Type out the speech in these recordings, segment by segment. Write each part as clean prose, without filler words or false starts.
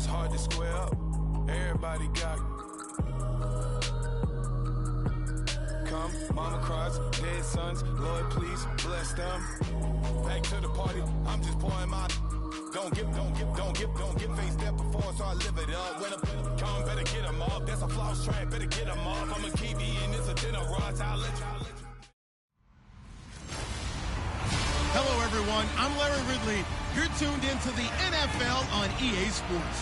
it's hard to square up. Everybody got come, mama cries, dead sons. Lord, please bless them. Back to the party, I'm just pouring my. Don't get face that before, so I live it up. When I come, better get them up. That's a floss track, better get them up. I'ma keep eating this a dinner rush. I'll let you. Hello, everyone. I'm Larry Ridley. You're tuned into the NFL on EA Sports.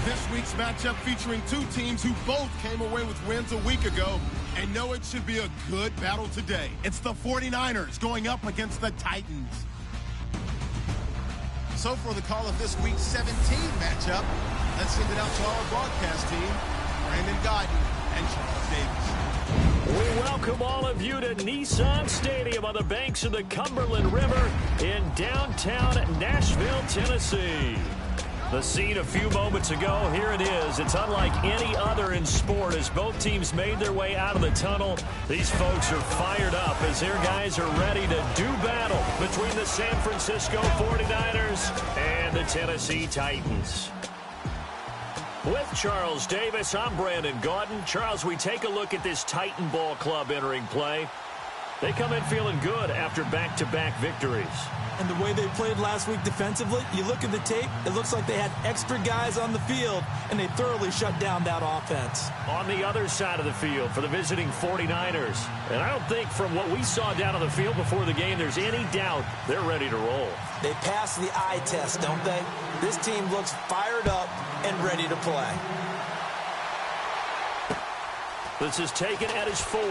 This week's matchup featuring two teams who both came away with wins a week ago and know it should be a good battle today. It's the 49ers going up against the Titans. So for the call of this week's 17 matchup, let's send it out to our broadcast team, Brandon Guyton and Charles Davis. We welcome all of you to Nissan Stadium on the banks of the Cumberland River in downtown Nashville, Tennessee. The scene a few moments ago, here it is. It's unlike any other in sport as both teams made their way out of the tunnel. These folks are fired up as their guys are ready to do battle between the San Francisco 49ers and the Tennessee Titans. With Charles Davis, I'm Brandon Guyton. Charles, we take a look at this Titan Ball Club entering play. They come in feeling good after back-to-back victories. And the way they played last week defensively, you look at the tape, it looks like they had extra guys on the field, and they thoroughly shut down that offense. On the other side of the field for the visiting 49ers. And I don't think from what we saw down on the field before the game, there's any doubt they're ready to roll. They pass the eye test, don't they? This team looks fired up and ready to play. This is taken at his 4.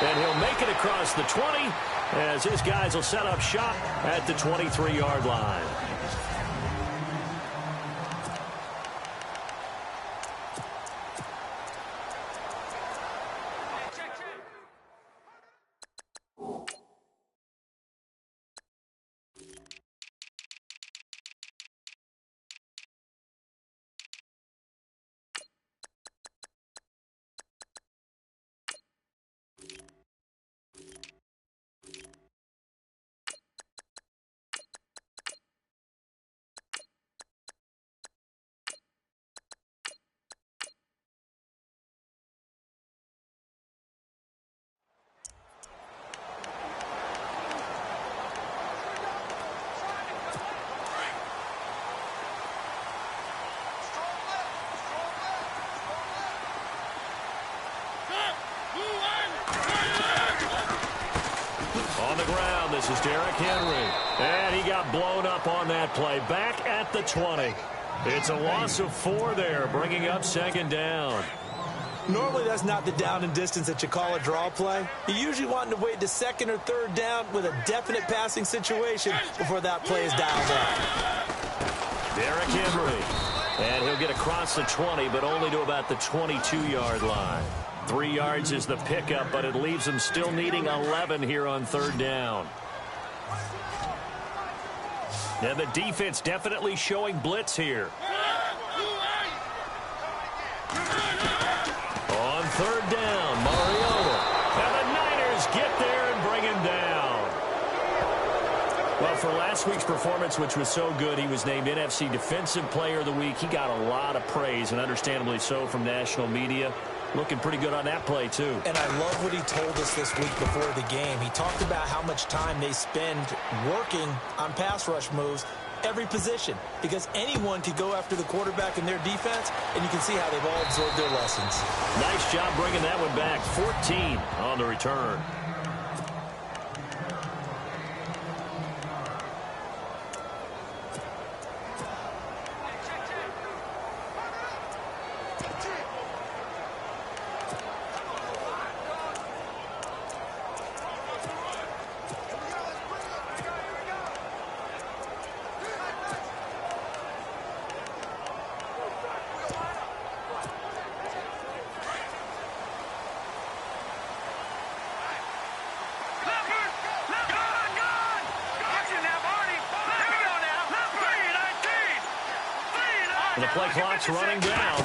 And he'll make it across the 20 as his guys will set up shop at the 23-yard line. On the ground, this is Derrick Henry. And he got blown up on that play. Back at the 20. It's a loss of 4 there, bringing up second down. Normally, that's not the down and distance that you call a draw play. You usually want to wait to second or third down with a definite passing situation before that play is dialed up. Derrick Henry. And he'll get across the 20, but only to about the 22-yard line. 3 yards is the pickup, but it leaves them still needing 11 here on third down. And the defense definitely showing blitz here. On third down, Mariota. And the Niners get there and bring him down. Well, for last week's performance, which was so good, he was named NFC Defensive Player of the Week. He got a lot of praise, and understandably so, from national media. Looking pretty good on that play, too. And I love what he told us this week before the game. He talked about how much time they spend working on pass rush moves, every position, because anyone could go after the quarterback in their defense, and you can see how they've all absorbed their lessons. Nice job bringing that one back. 14 on the return. The play clock's running down.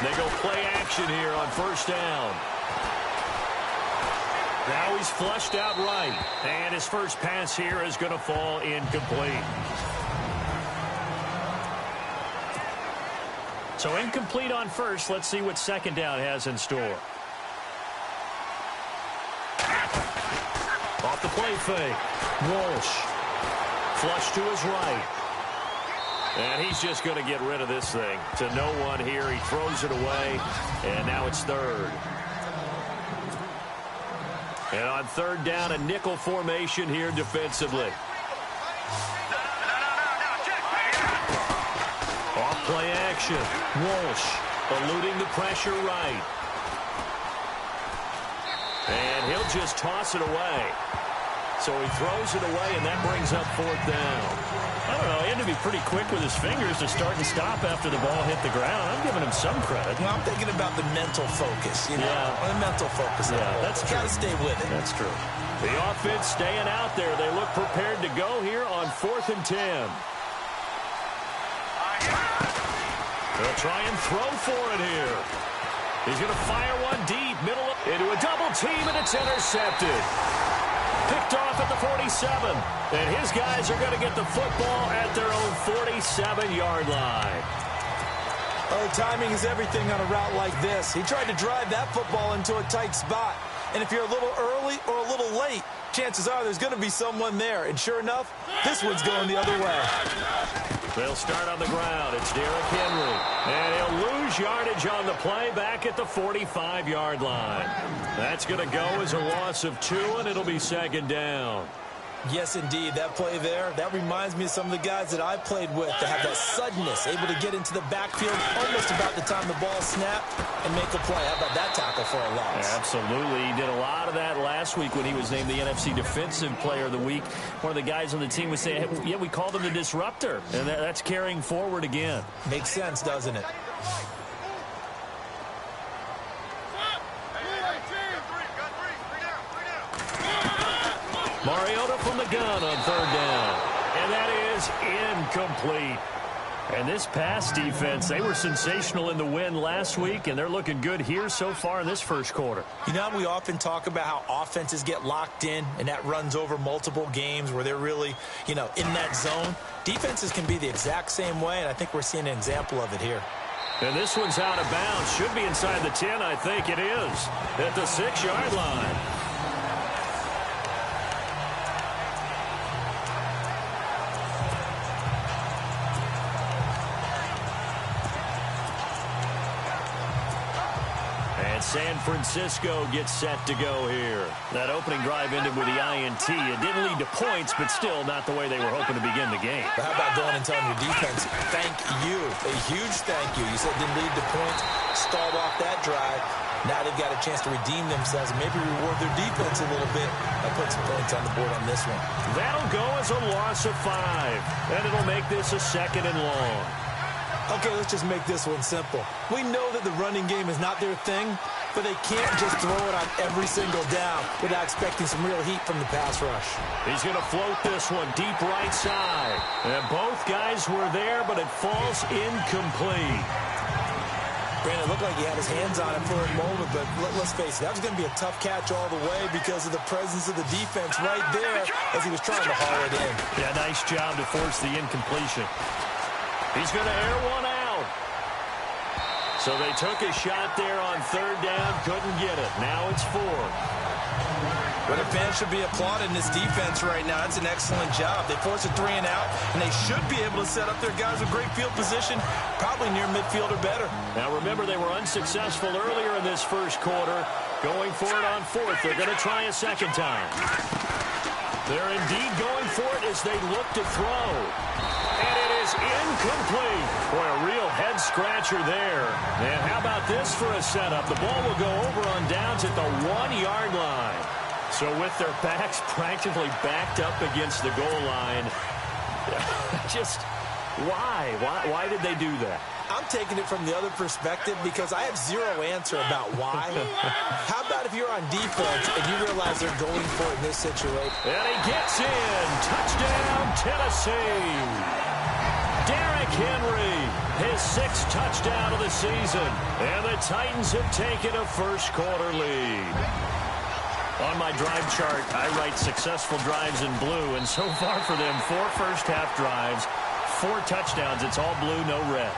They go play action here on first down. Now he's flushed out right. And his first pass here is going to fall incomplete. So incomplete on first. Let's see what second down has in store. Off the play fake. Walsh. Flush to his right. And he's just going to get rid of this thing. To no one here. He throws it away. And now it's third. And on third down, a nickel formation here defensively. Off play action. Walsh eluding the pressure right. And he'll just toss it away. So he throws it away, and that brings up fourth down. I don't know. He had to be pretty quick with his fingers to start and stop after the ball hit the ground. I'm giving him some credit. Well, I'm thinking about the mental focus, you know. Yeah. The mental focus. Yeah, that's true. Got to stay with it. That's true. The offense staying out there. They look prepared to go here on 4th and 10. They'll try and throw for it here. He's going to fire one deep, middle into a double team, and it's intercepted. Picked off at the 47. And his guys are going to get the football at their own 47-yard line. Oh, timing is everything on a route like this. He tried to drive that football into a tight spot. And if you're a little early or a little late, chances are there's going to be someone there. And sure enough, this one's going the other way. They'll start on the ground. It's Derrick Henry. And he'll lose yardage on the play back at the 45-yard line. That's going to go as a loss of 2, and it'll be second down. Yes, indeed. That play there, that reminds me of some of the guys that I played with that have that suddenness, able to get into the backfield almost about the time the ball snapped and make a play. How about that tackle for a loss? Absolutely. He did a lot of that last week when he was named the NFC Defensive Player of the Week. One of the guys on the team was saying, hey, yeah, we called him the disruptor, and that's carrying forward again. Makes sense, doesn't it? Mariota from the gun on third down. And that is incomplete. And this pass defense, they were sensational in the win last week, and they're looking good here so far in this first quarter. You know, we often talk about how offenses get locked in, and that runs over multiple games where they're really, you know, in that zone. Defenses can be the exact same way, and I think we're seeing an example of it here. And this one's out of bounds. Should be inside the 10, I think it is. At the 6-yard line. San Francisco gets set to go here. That opening drive ended with the INT. It didn't lead to points, but still not the way they were hoping to begin the game. But how about going and telling your defense, thank you, a huge thank you. You said it didn't lead to points, stalled off that drive. Now they've got a chance to redeem themselves and maybe reward their defense a little bit by putting some points on the board on this one. That'll go as a loss of 5, and it'll make this a 2nd and long. Okay, let's just make this one simple. We know that the running game is not their thing, but they can't just throw it on every single down without expecting some real heat from the pass rush. He's going to float this one deep right side. And both guys were there, but it falls incomplete. Brandon, it looked like he had his hands on it for a moment, but let's face it, that was going to be a tough catch all the way because of the presence of the defense right there as he was trying to haul it in. Yeah, nice job to force the incompletion. He's going to air one out. So they took a shot there on third down, couldn't get it. Now it's 4. But a fan should be applauding this defense right now. It's an excellent job. They force a 3 and out, and they should be able to set up their guys with great field position, probably near midfield or better. Now remember, they were unsuccessful earlier in this first quarter. Going for it on 4th. They're going to try a second time. They're indeed going for it as they look to throw. And it is incomplete. Boy, a real head-scratcher there. And how about this for a setup? The ball will go over on downs at the 1-yard line. So with their backs practically backed up against the goal line, just why? Why did they do that? I'm taking it from the other perspective because I have zero answer about why. How about if you're on defense and you realize they're going for it in this situation? And he gets in. Touchdown, Tennessee. Derrick Henry, his 6th touchdown of the season. And the Titans have taken a first-quarter lead. On my drive chart, I write successful drives in blue, and so far for them, 4 first-half drives, 4 touchdowns. It's all blue, no red.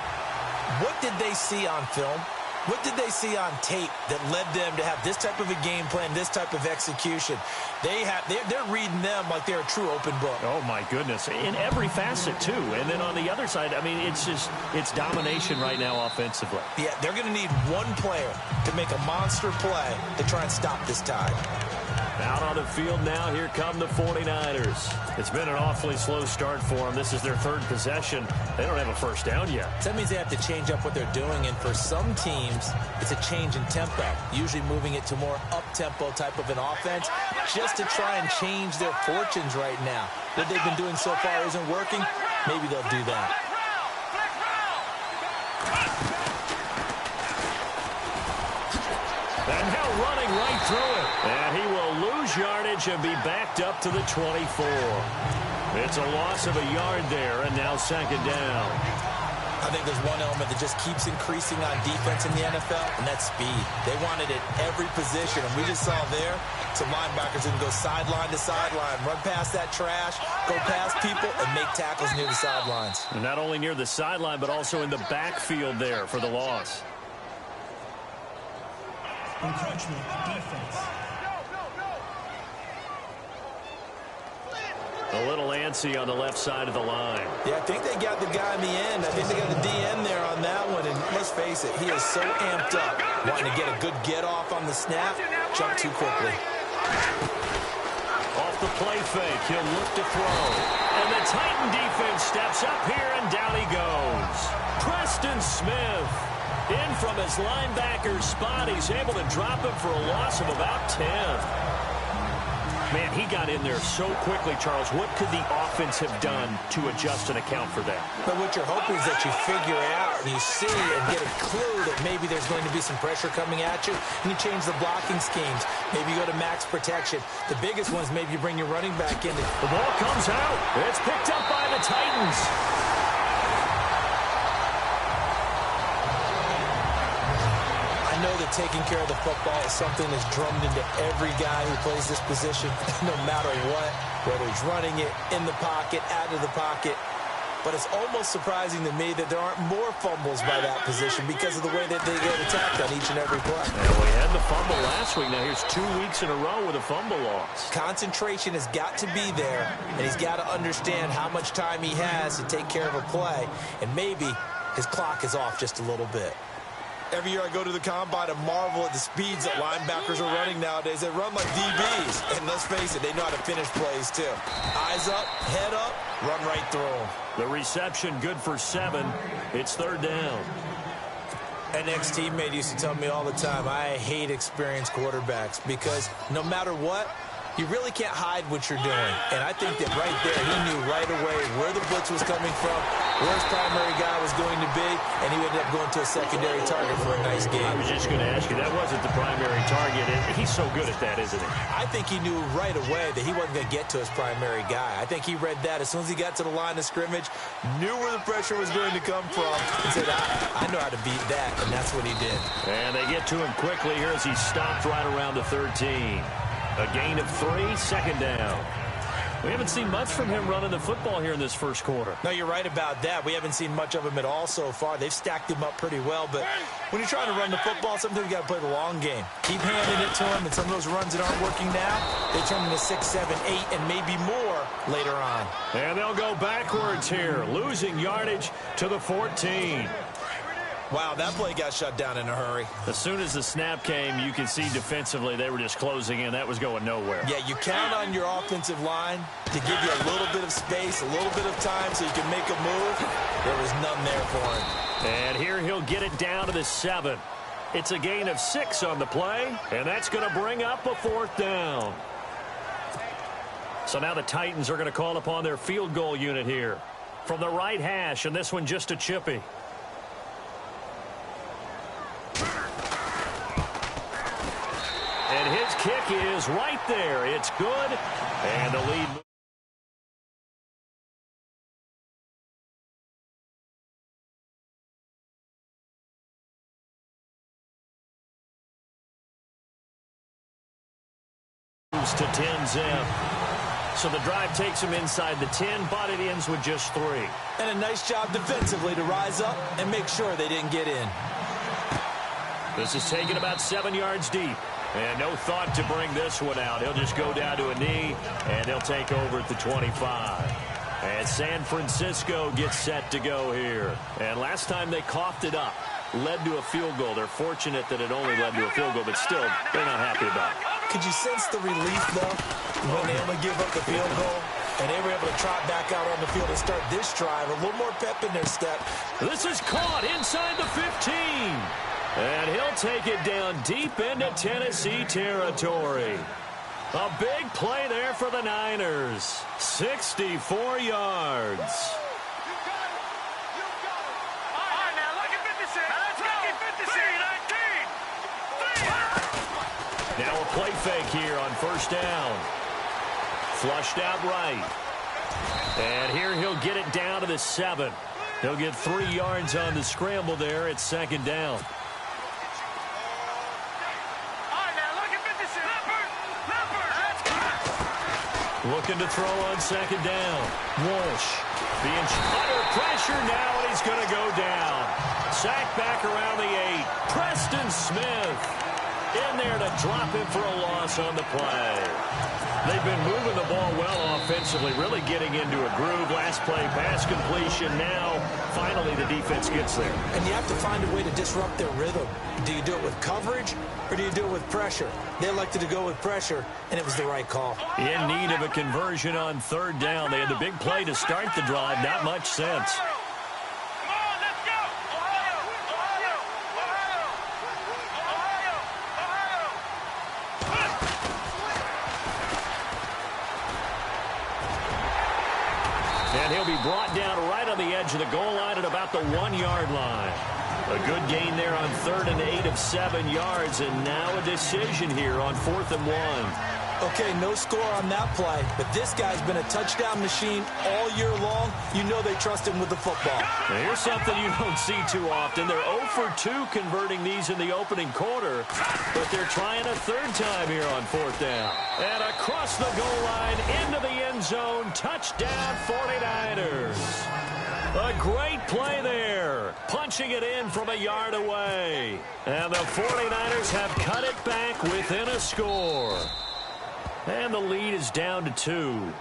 What did they see on film? What did they see on tape that led them to have this type of a game plan, this type of execution? They're reading them like they're a true open book. Oh, my goodness. In every facet, too. And then on the other side, I mean, it's domination right now offensively. Yeah, they're going to need one player to make a monster play to try and stop this tide. Out on the field now, here come the 49ers. It's been an awfully slow start for them. This is their third possession. They don't have a first down yet. That means they have to change up what they're doing, and for some teams, it's a change in tempo, usually moving it to more up-tempo type of an offense just to try and change their fortunes right now. What they've been doing so far isn't working. Maybe they'll do that. And now running right through it. And he will lose yardage and be backed up to the 24. It's a loss of a yard there, and now second down. I think there's one element that just keeps increasing on defense in the NFL, and that's speed. They want it at every position, and we just saw there some linebackers who can go sideline to sideline, run past that trash, go past people, and make tackles near the sidelines. And not only near the sideline, but also in the backfield there for the loss. Encroachment defense. A little antsy on the left side of the line. Yeah, I think they got the guy in the end. I think they got the DN there on that one. And let's face it, he is so amped up, wanting to get a good get-off on the snap, jump too quickly. Off the play fake, he'll look to throw. And the Titan defense steps up here, and down he goes. Preston Smith. In from his linebacker spot, he's able to drop him for a loss of about 10. Man, he got in there so quickly, Charles. What could the offense have done to adjust and account for that? But what you're hoping is that you figure out and you see and get a clue that maybe there's going to be some pressure coming at you, and you change the blocking schemes. Maybe you go to max protection. The biggest one is maybe you bring your running back in. The ball comes out. It's picked up by the Titans. I know that taking care of the football is something that's drummed into every guy who plays this position, no matter what, whether he's running it, in the pocket, out of the pocket. But it's almost surprising to me that there aren't more fumbles by that position because of the way that they get attacked on each and every play. And we had the fumble last week. Now here's 2 weeks in a row with a fumble loss. Concentration has got to be there, and he's got to understand how much time he has to take care of a play, and maybe his clock is off just a little bit. Every year I go to the combine and marvel at the speeds that linebackers are running nowadays. They run like DBs. And let's face it, they know how to finish plays too. Eyes up, head up, run right through them. The reception good for 7. It's third down. An ex-teammate used to tell me all the time, I hate experienced quarterbacks because no matter what, you really can't hide what you're doing. And I think that right there, he knew right away where the blitz was coming from, where his primary guy was going to be, and he ended up going to a secondary target for a nice game. I was just going to ask you, that wasn't the primary target. He's so good at that, isn't he? I think he knew right away that he wasn't going to get to his primary guy. I think he read that as soon as he got to the line of scrimmage, knew where the pressure was going to come from, and said, I know how to beat that, and that's what he did. And they get to him quickly here as he stopped right around the 13. A gain of 3, second down. We haven't seen much from him running the football here in this first quarter. No, you're right about that. We haven't seen much of him at all so far. They've stacked him up pretty well, but when you're trying to run the football, sometimes you got to play the long game. Keep handing it to him, and some of those runs that aren't working now, they turn into 6, 7, 8, and maybe more later on. And they'll go backwards here, losing yardage to the 14. Wow, that play got shut down in a hurry. As soon as the snap came, you can see defensively they were just closing in. That was going nowhere. Yeah, you count on your offensive line to give you a little bit of space, a little bit of time so you can make a move. There was none there for him. And here he'll get it down to the 7. It's a gain of 6 on the play, and that's going to bring up a 4th down. So now the Titans are going to call upon their field goal unit here from the right hash, and this one just a chippy. And his kick is right there. It's good. And the lead moves to 10-zip. So the drive takes him inside the 10, but it ends with just 3. And a nice job defensively to rise up and make sure they didn't get in. This is taken about 7 yards deep. And no thought to bring this one out. He'll just go down to a knee, and they'll take over at the 25. And San Francisco gets set to go here. And last time they coughed it up, led to a field goal. They're fortunate that it only led to a field goal, but still, they're not happy about it. Could you sense the relief, though, when they only give up the field goal? And they were able to trot back out on the field and start this drive. A little more pep in their step. This is caught inside the 15. And he'll take it down deep into Tennessee territory. A big play there for the Niners. 64 yards. Now a play fake here on first down. Flushed out right. And here he'll get it down to the 7. He'll get 3 yards on the scramble there at second down. Looking to throw on second down. Walsh being under pressure now, and he's going to go down. Sacked back around the 8. Preston Smith in there to drop him for a loss on the play. They've been moving the ball well offensively, really getting into a groove. Last play, pass completion. Now, finally, the defense gets there. And you have to find a way to disrupt their rhythm. Do you do it with coverage, or do you do it with pressure? They elected to go with pressure, and it was the right call. In need of a conversion on third down. They had the big play to start the drive. Not much sense. And he'll be brought down right on the edge of the goal line at about the 1-yard line. A good gain there on 3rd and 8 of 7 yards, and now a decision here on 4th and 1. Okay, no score on that play, but this guy's been a touchdown machine all year long. You know they trust him with the football. Now here's something you don't see too often. They're 0 for 2 converting these in the opening quarter, but they're trying a third time here on 4th down. And across the goal line, into the end zone, touchdown 49ers. A great play there, punching it in from a yard away. And the 49ers have cut it back within a score. And the lead is down to 2.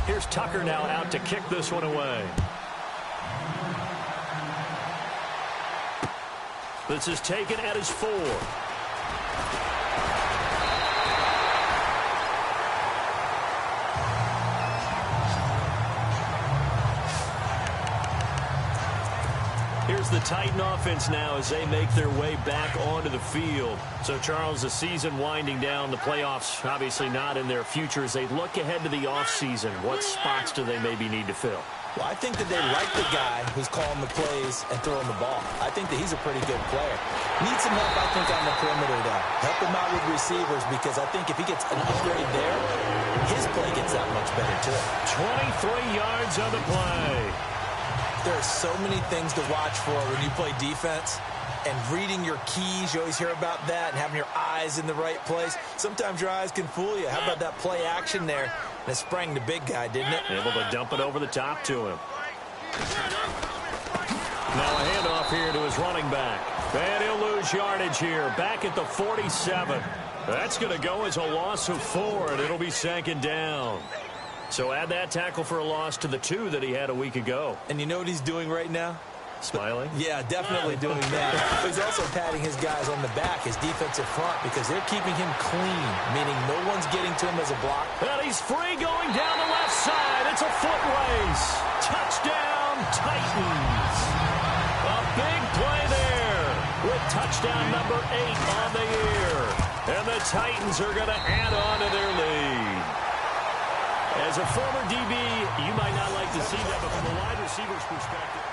Here's Tucker now out to kick this one away. This is taken at his 4. Here's the Titan offense now as they make their way back onto the field. So, Charles, the season winding down, the playoffs obviously not in their future. As they look ahead to the offseason, what spots do they maybe need to fill? Well, I think that they like the guy who's calling the plays and throwing the ball. I think that he's a pretty good player. Needs some help, I think, on the perimeter, though. Help him out with receivers, because I think if he gets an upgrade there, his play gets that much better, too. 23 yards on the play. There are so many things to watch for when you play defense. And reading your keys, you always hear about that, and having your eyes in the right place. Sometimes your eyes can fool you. How about that play action there? And it sprang the big guy, didn't it? Able to dump it over the top to him. Now a handoff here to his running back. And he'll lose yardage here. Back at the 47. That's going to go as a loss of 4, and it'll be second down. So add that tackle for a loss to the 2 that he had a week ago. And you know what he's doing right now? Smiling? Yeah, definitely doing that. But he's also patting his guys on the back, his defensive front, because they're keeping him clean, meaning no one's getting to him as a block. And he's free going down the left side. It's a foot race. Touchdown, Titans. A big play there with touchdown number 8 on the year. And the Titans are going to add on to their lead. As a former DB, you might not like to see that, but from a wide receiver's perspective.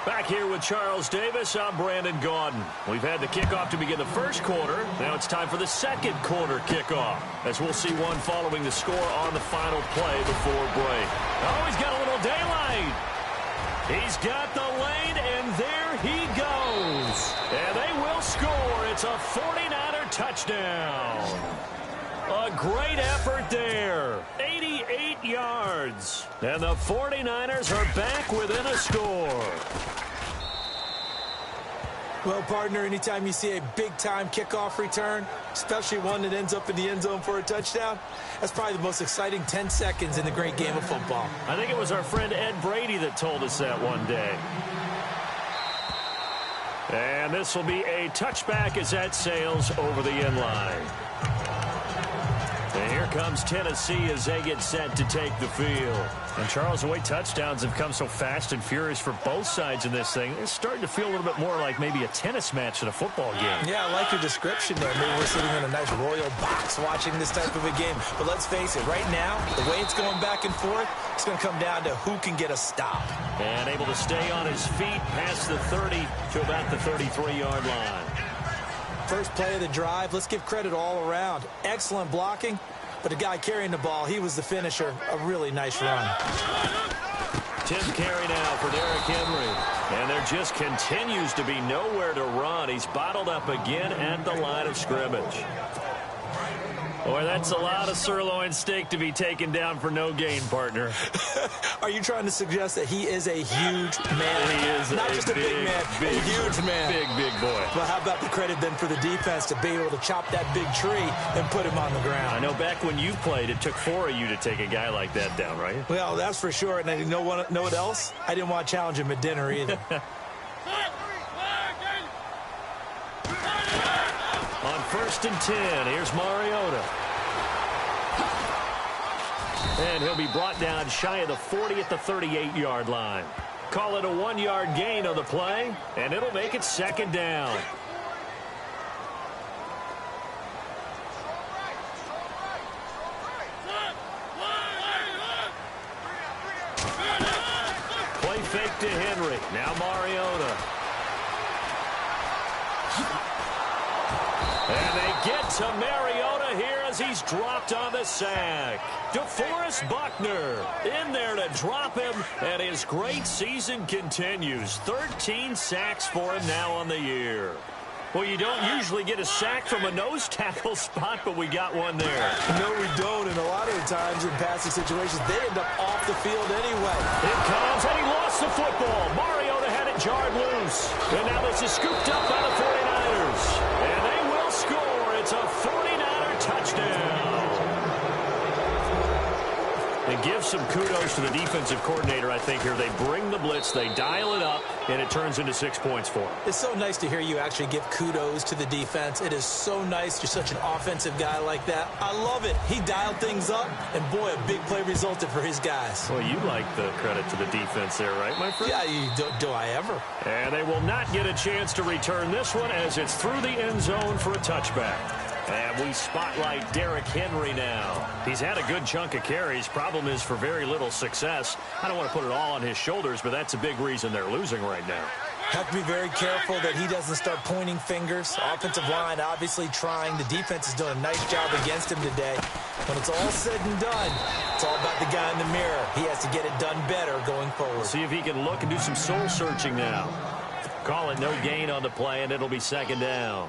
Back here with Charles Davis, I'm Brandon Gaudin. We've had the kickoff to begin the first quarter. Now it's time for the second quarter kickoff, as we'll see one following the score on the final play before break. Oh, he's got a little daylight. He's got the lane, and there he goes. And they will score. It's a 49er touchdown. A great effort there. 88 yards. And the 49ers are back within a score. Well, partner, anytime you see a big-time kickoff return, especially one that ends up in the end zone for a touchdown, that's probably the most exciting 10 seconds in the great game of football. I think it was our friend Ed Brady that told us that one day. And this will be a touchback as that sails over the end line. And here comes Tennessee as they get set to take the field. And, Charles, the way touchdowns have come so fast and furious for both sides in this thing, it's starting to feel a little bit more like maybe a tennis match than a football game. Yeah, I like your description there. Maybe we're sitting in a nice royal box watching this type of a game. But let's face it, right now, the way it's going back and forth, it's going to come down to who can get a stop. And able to stay on his feet past the 30 to about the 33-yard line. First play of the drive, let's give credit all around. Excellent blocking, but the guy carrying the ball, he was the finisher. A really nice run. 10th carry now for Derrick Henry. And there just continues to be nowhere to run. He's bottled up again at the line of scrimmage. Boy, that's a lot of sirloin steak to be taken down for no gain, partner. Are you trying to suggest that he is a huge man? He is not just a big man, a huge man. Big boy. Well, how about the credit then for the defense to be able to chop that big tree and put him on the ground? I know back when you played, it took 4 of you to take a guy like that down, right? Well, that's for sure. And you know what else? I didn't want to challenge him at dinner either. On 1st and 10, here's Mariota. And he'll be brought down shy of the 40 at the 38-yard line. Call it a 1-yard gain on the play, and it'll make it 2nd down. Play fake to Henry. Now Mariota. And they get to Mariota here as he's dropped on the sack. DeForest Buckner in there to drop him, and his great season continues. 13 sacks for him now on the year. Well, you don't usually get a sack from a nose tackle spot, but we got one there. No, we don't, and a lot of the times in passing situations, they end up off the field anyway. It comes, and he lost the football. Mariota had it jarred loose. And now this is scooped up by the 49ers. And they will score. It's a 49er touchdown. And give some kudos to the defensive coordinator, I think, here. They bring the blitz, they dial it up, and it turns into 6 points for them. It's so nice to hear you actually give kudos to the defense. It is so nice. You're such an offensive guy like that. I love it. He dialed things up, and boy, a big play resulted for his guys. Well, you like the credit to the defense there, right, my friend? Yeah, do I ever. And they will not get a chance to return this one as it's through the end zone for a touchback. And we spotlight Derrick Henry now. He's had a good chunk of carries. Problem is for very little success. I don't want to put it all on his shoulders, but that's a big reason they're losing right now. Have to be very careful that he doesn't start pointing fingers. Offensive line obviously trying. The defense is doing a nice job against him today. When it's all said and done, it's all about the guy in the mirror. He has to get it done better going forward. See if he can look and do some soul searching now. Call it no gain on the play, and it'll be 2nd down.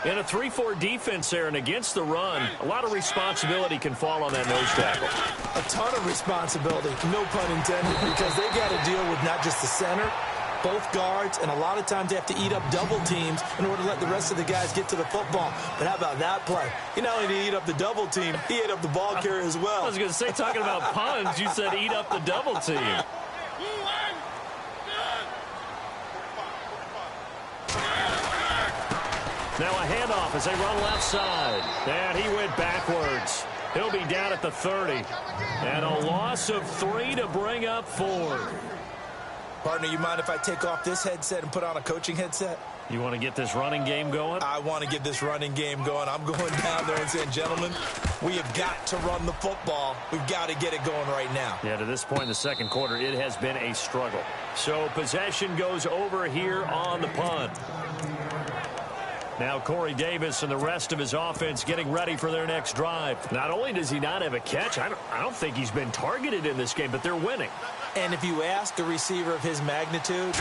In a 3-4 defense there and against the run, a lot of responsibility can fall on that nose tackle. A ton of responsibility, no pun intended, because they got to deal with not just the center, both guards, and a lot of times they have to eat up double teams in order to let the rest of the guys get to the football. But how about that play? He not only did he eat up the double team, he ate up the ball carrier as well. I was going to say, talking about puns, you said eat up the double team. Now a handoff as they run left side. And he went backwards. He'll be down at the 30. And a loss of 3 to bring up 4. Partner, you mind if I take off this headset and put on a coaching headset? You want to get this running game going? I want to get this running game going. I'm going down there and saying, gentlemen, we have got to run the football. We've got to get it going right now. Yeah, to this point in the second quarter, it has been a struggle. So possession goes over here on the punt. Now Corey Davis and the rest of his offense getting ready for their next drive. Not only does he not have a catch, I don't think he's been targeted in this game, but they're winning. And if you ask a receiver of his magnitude,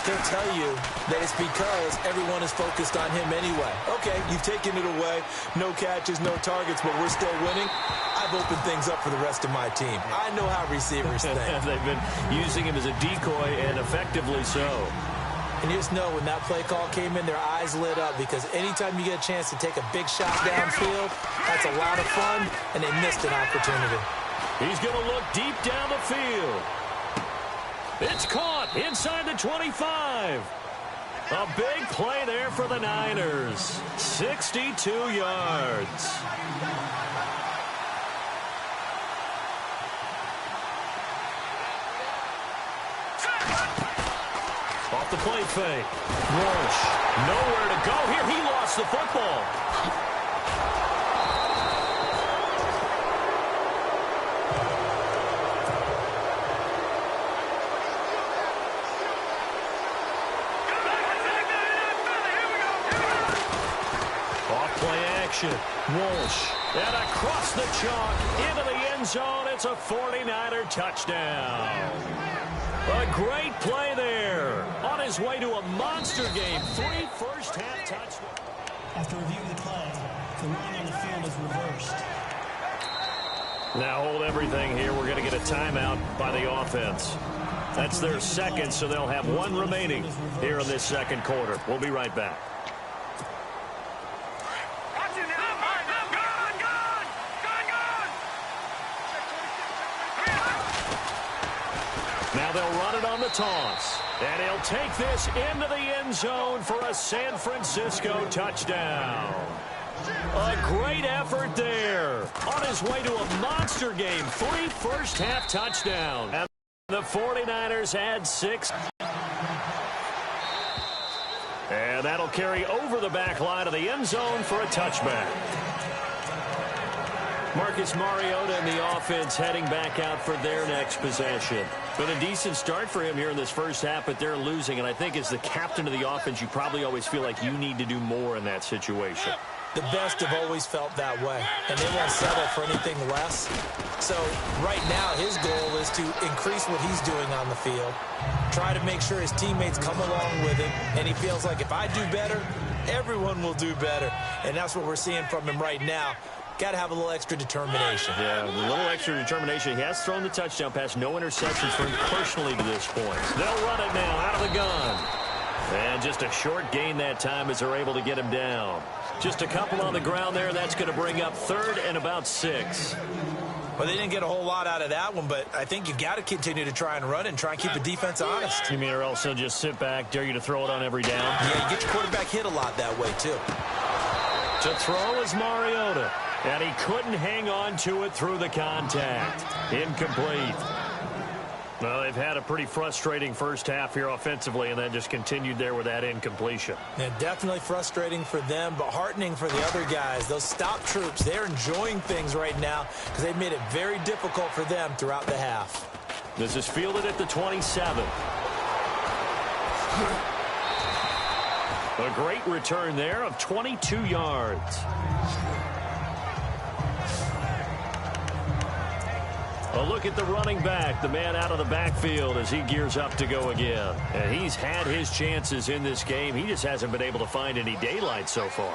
they'll tell you that it's because everyone is focused on him anyway. Okay, you've taken it away. No catches, no targets, but we're still winning. I've opened things up for the rest of my team. I know how receivers think. They've been using him as a decoy, and effectively so. And you just know when that play call came in, their eyes lit up, because anytime you get a chance to take a big shot downfield, that's a lot of fun, and they missed an opportunity. He's going to look deep down the field. It's caught inside the 25. A big play there for the Niners. 62 yards. Off the play fake. Walsh, nowhere to go here. He lost the football. Off play action. Walsh, and across the chalk into the end zone. It's a 49er touchdown. A great play there. On his way to a monster game. 3 first-half touchdowns. After reviewing the play, the ruling on the field is reversed. Now hold everything here. We're going to get a timeout by the offense. That's their second, so they'll have one remaining here in this second quarter. We'll be right back. Now they'll run it on the toss. And he'll take this into the end zone for a San Francisco touchdown. A great effort there. On his way to a monster game. 3 first-half touchdowns. And the 49ers had 6. And that'll carry over the back line of the end zone for a touchback. Marcus Mariota and the offense heading back out for their next possession. Been a decent start for him here in this first half, but they're losing. And I think as the captain of the offense, you probably always feel like you need to do more in that situation. The best have always felt that way, and they won't settle for anything less. So right now his goal is to increase what he's doing on the field, try to make sure his teammates come along with him, and he feels like if I do better, everyone will do better. And that's what we're seeing from him right now. Got to have a little extra determination. Yeah, a little extra determination. He has thrown the touchdown pass. No interceptions for him personally to this point. They'll run it now out of the gun. And just a short gain that time as they're able to get him down. Just a couple on the ground there. That's going to bring up 3rd and about 6. Well, they didn't get a whole lot out of that one, but I think you've got to continue to try and run and try and keep the defense honest. You mean or else they'll just sit back, dare you to throw it on every down? Yeah, you get your quarterback hit a lot that way, too. To throw is Mariota. And he couldn't hang on to it through the contact. Incomplete. Well, they've had a pretty frustrating first half here offensively, and then just continued there with that incompletion. Yeah, definitely frustrating for them, but heartening for the other guys. Those stop troops, they're enjoying things right now because they've made it very difficult for them throughout the half. This is fielded at the 27. A great return there of 22 yards. A look at the running back, the man out of the backfield as he gears up to go again. And he's had his chances in this game. He just hasn't been able to find any daylight so far.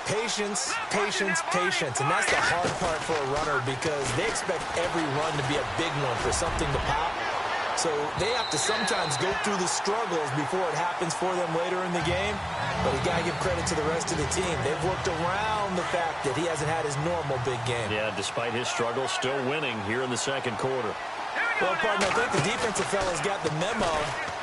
Patience, patience, patience. And that's the hard part for a runner because they expect every run to be a big one for something to pop. So they have to sometimes go through the struggles before it happens for them later in the game. But you got to give credit to the rest of the team. They've worked around the fact that he hasn't had his normal big game. Yeah, despite his struggles, still winning here in the second quarter. Well, partner, I think the defensive fellas got the memo,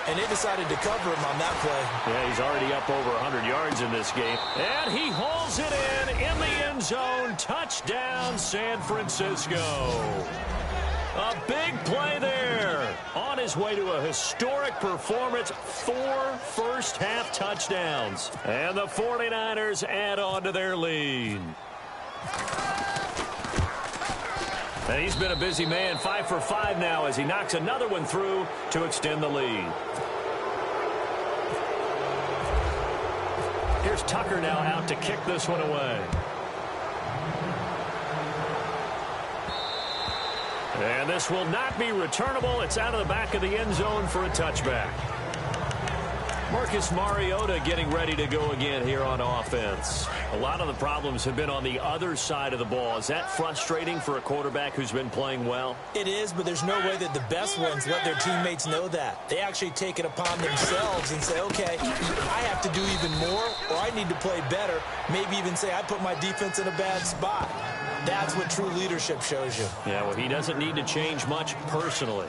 and they decided to cover him on that play. Yeah, he's already up over 100 yards in this game. And he hauls it in the end zone. Touchdown, San Francisco. A big play there. On his way to a historic performance, 4 first-half touchdowns. And the 49ers add on to their lead. And he's been a busy man, 5 for 5 now as he knocks another one through to extend the lead. Here's here's Tucker now out to kick this one away. And this will not be returnable. It's out of the back of the end zone for a touchback. Marcus Mariota getting ready to go again here on offense. A lot of the problems have been on the other side of the ball. Is that frustrating for a quarterback who's been playing well? It is, but there's no way that the best ones let their teammates know that. They actually take it upon themselves and say, okay, I have to do even more, or I need to play better. Maybe even say I put my defense in a bad spot. That's what true leadership shows you. Yeah, well, he doesn't need to change much personally.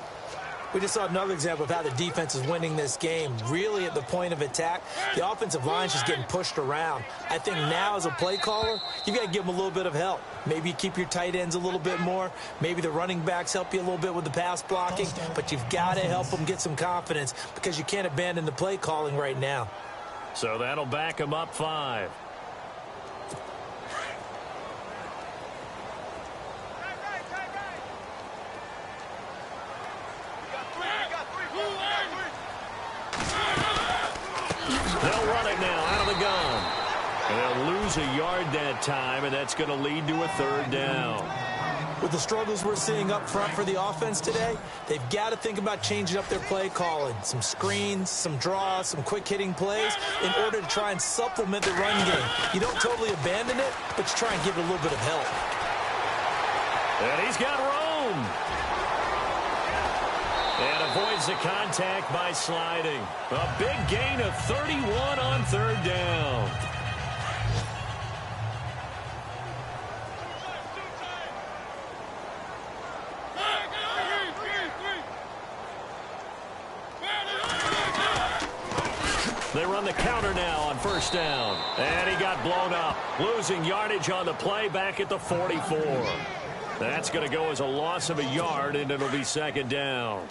We just saw another example of how the defense is winning this game. Really at the point of attack, the offensive line's just getting pushed around. I think now as a play caller, you've got to give them a little bit of help. Maybe you keep your tight ends a little bit more. Maybe the running backs help you a little bit with the pass blocking. But you've got to help them get some confidence because you can't abandon the play calling right now. So that'll back them up 5. They'll run it now out of the gun. And they'll lose a yard that time, and that's going to lead to a 3rd down. With the struggles we're seeing up front for the offense today, they've got to think about changing up their play calling. Some screens, some draws, some quick-hitting plays in order to try and supplement the run game. You don't totally abandon it, but you try and give it a little bit of help. And he's got room. And avoids the contact by sliding. A big gain of 31 on 3rd down. They run the counter now on 1st down. And he got blown up. Losing yardage on the play back at the 44. That's going to go as a loss of a yard, and it'll be 2nd down.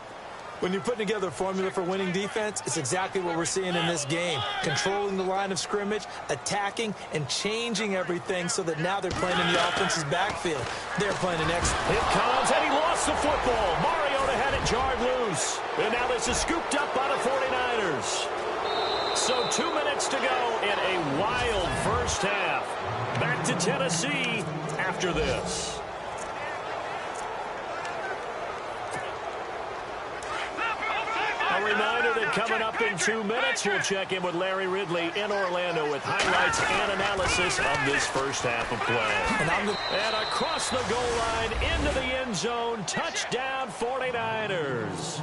When you're putting together a formula for winning defense, it's exactly what we're seeing in this game. Controlling the line of scrimmage, attacking, and changing everything so that now they're playing in the offense's backfield. They're playing an excellent. It comes, and he lost the football. Mariota had it jarred loose. And now this is scooped up by the 49ers. So 2 minutes to go in a wild first half. Back to Tennessee after this. A reminder that coming up in 2 minutes, we'll check in with Larry Ridley in Orlando with highlights and analysis of this first half of play. And across the goal line into the end zone, touchdown 49ers.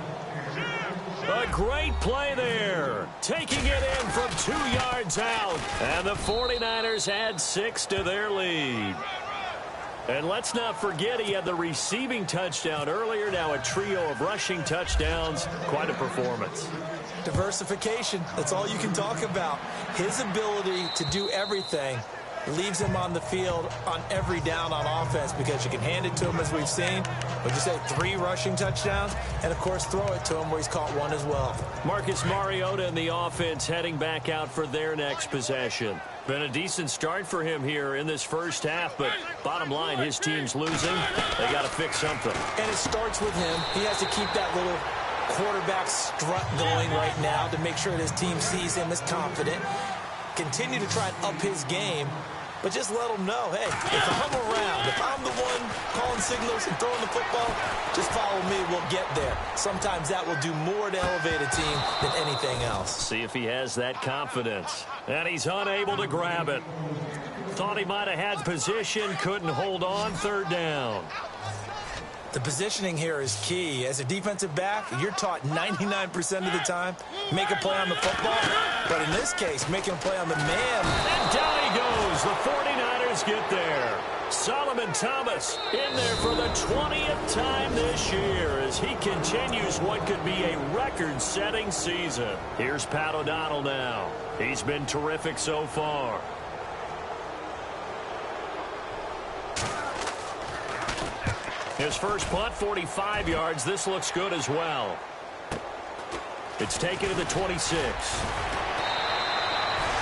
A great play there. Taking it in from 2 yards out. And the 49ers add 6 to their lead. And let's not forget he had the receiving touchdown earlier. Now a trio of rushing touchdowns. Quite a performance. Diversification. That's all you can talk about. His ability to do everything leaves him on the field on every down on offense because you can hand it to him as we've seen. Would you say 3 rushing touchdowns? And, of course, throw it to him where he's caught 1 as well. Marcus Mariota and the offense heading back out for their next possession. Been a decent start for him here in this first half, but bottom line, his team's losing. They got to fix something. And it starts with him. He has to keep that little quarterback strut going right now to make sure that his team sees him as confident. Continue to try and up his game, but just let him know, hey, if I'm around, if I'm the one calling signals and throwing the football, just follow me, we'll get there. Sometimes that will do more to elevate a team than anything else. See if he has that confidence. And he's unable to grab it. Thought he might have had position, couldn't hold on, 3rd down. The positioning here is key. As a defensive back, you're taught 99% of the time, make a play on the football. But in this case, making a play on the man. And down he goes. The 49ers get there. Solomon Thomas in there for the 20th time this year as he continues what could be a record-setting season. Here's Pat O'Donnell now. He's been terrific so far. His first punt, 45 yards. This looks good as well. It's taken to the 26.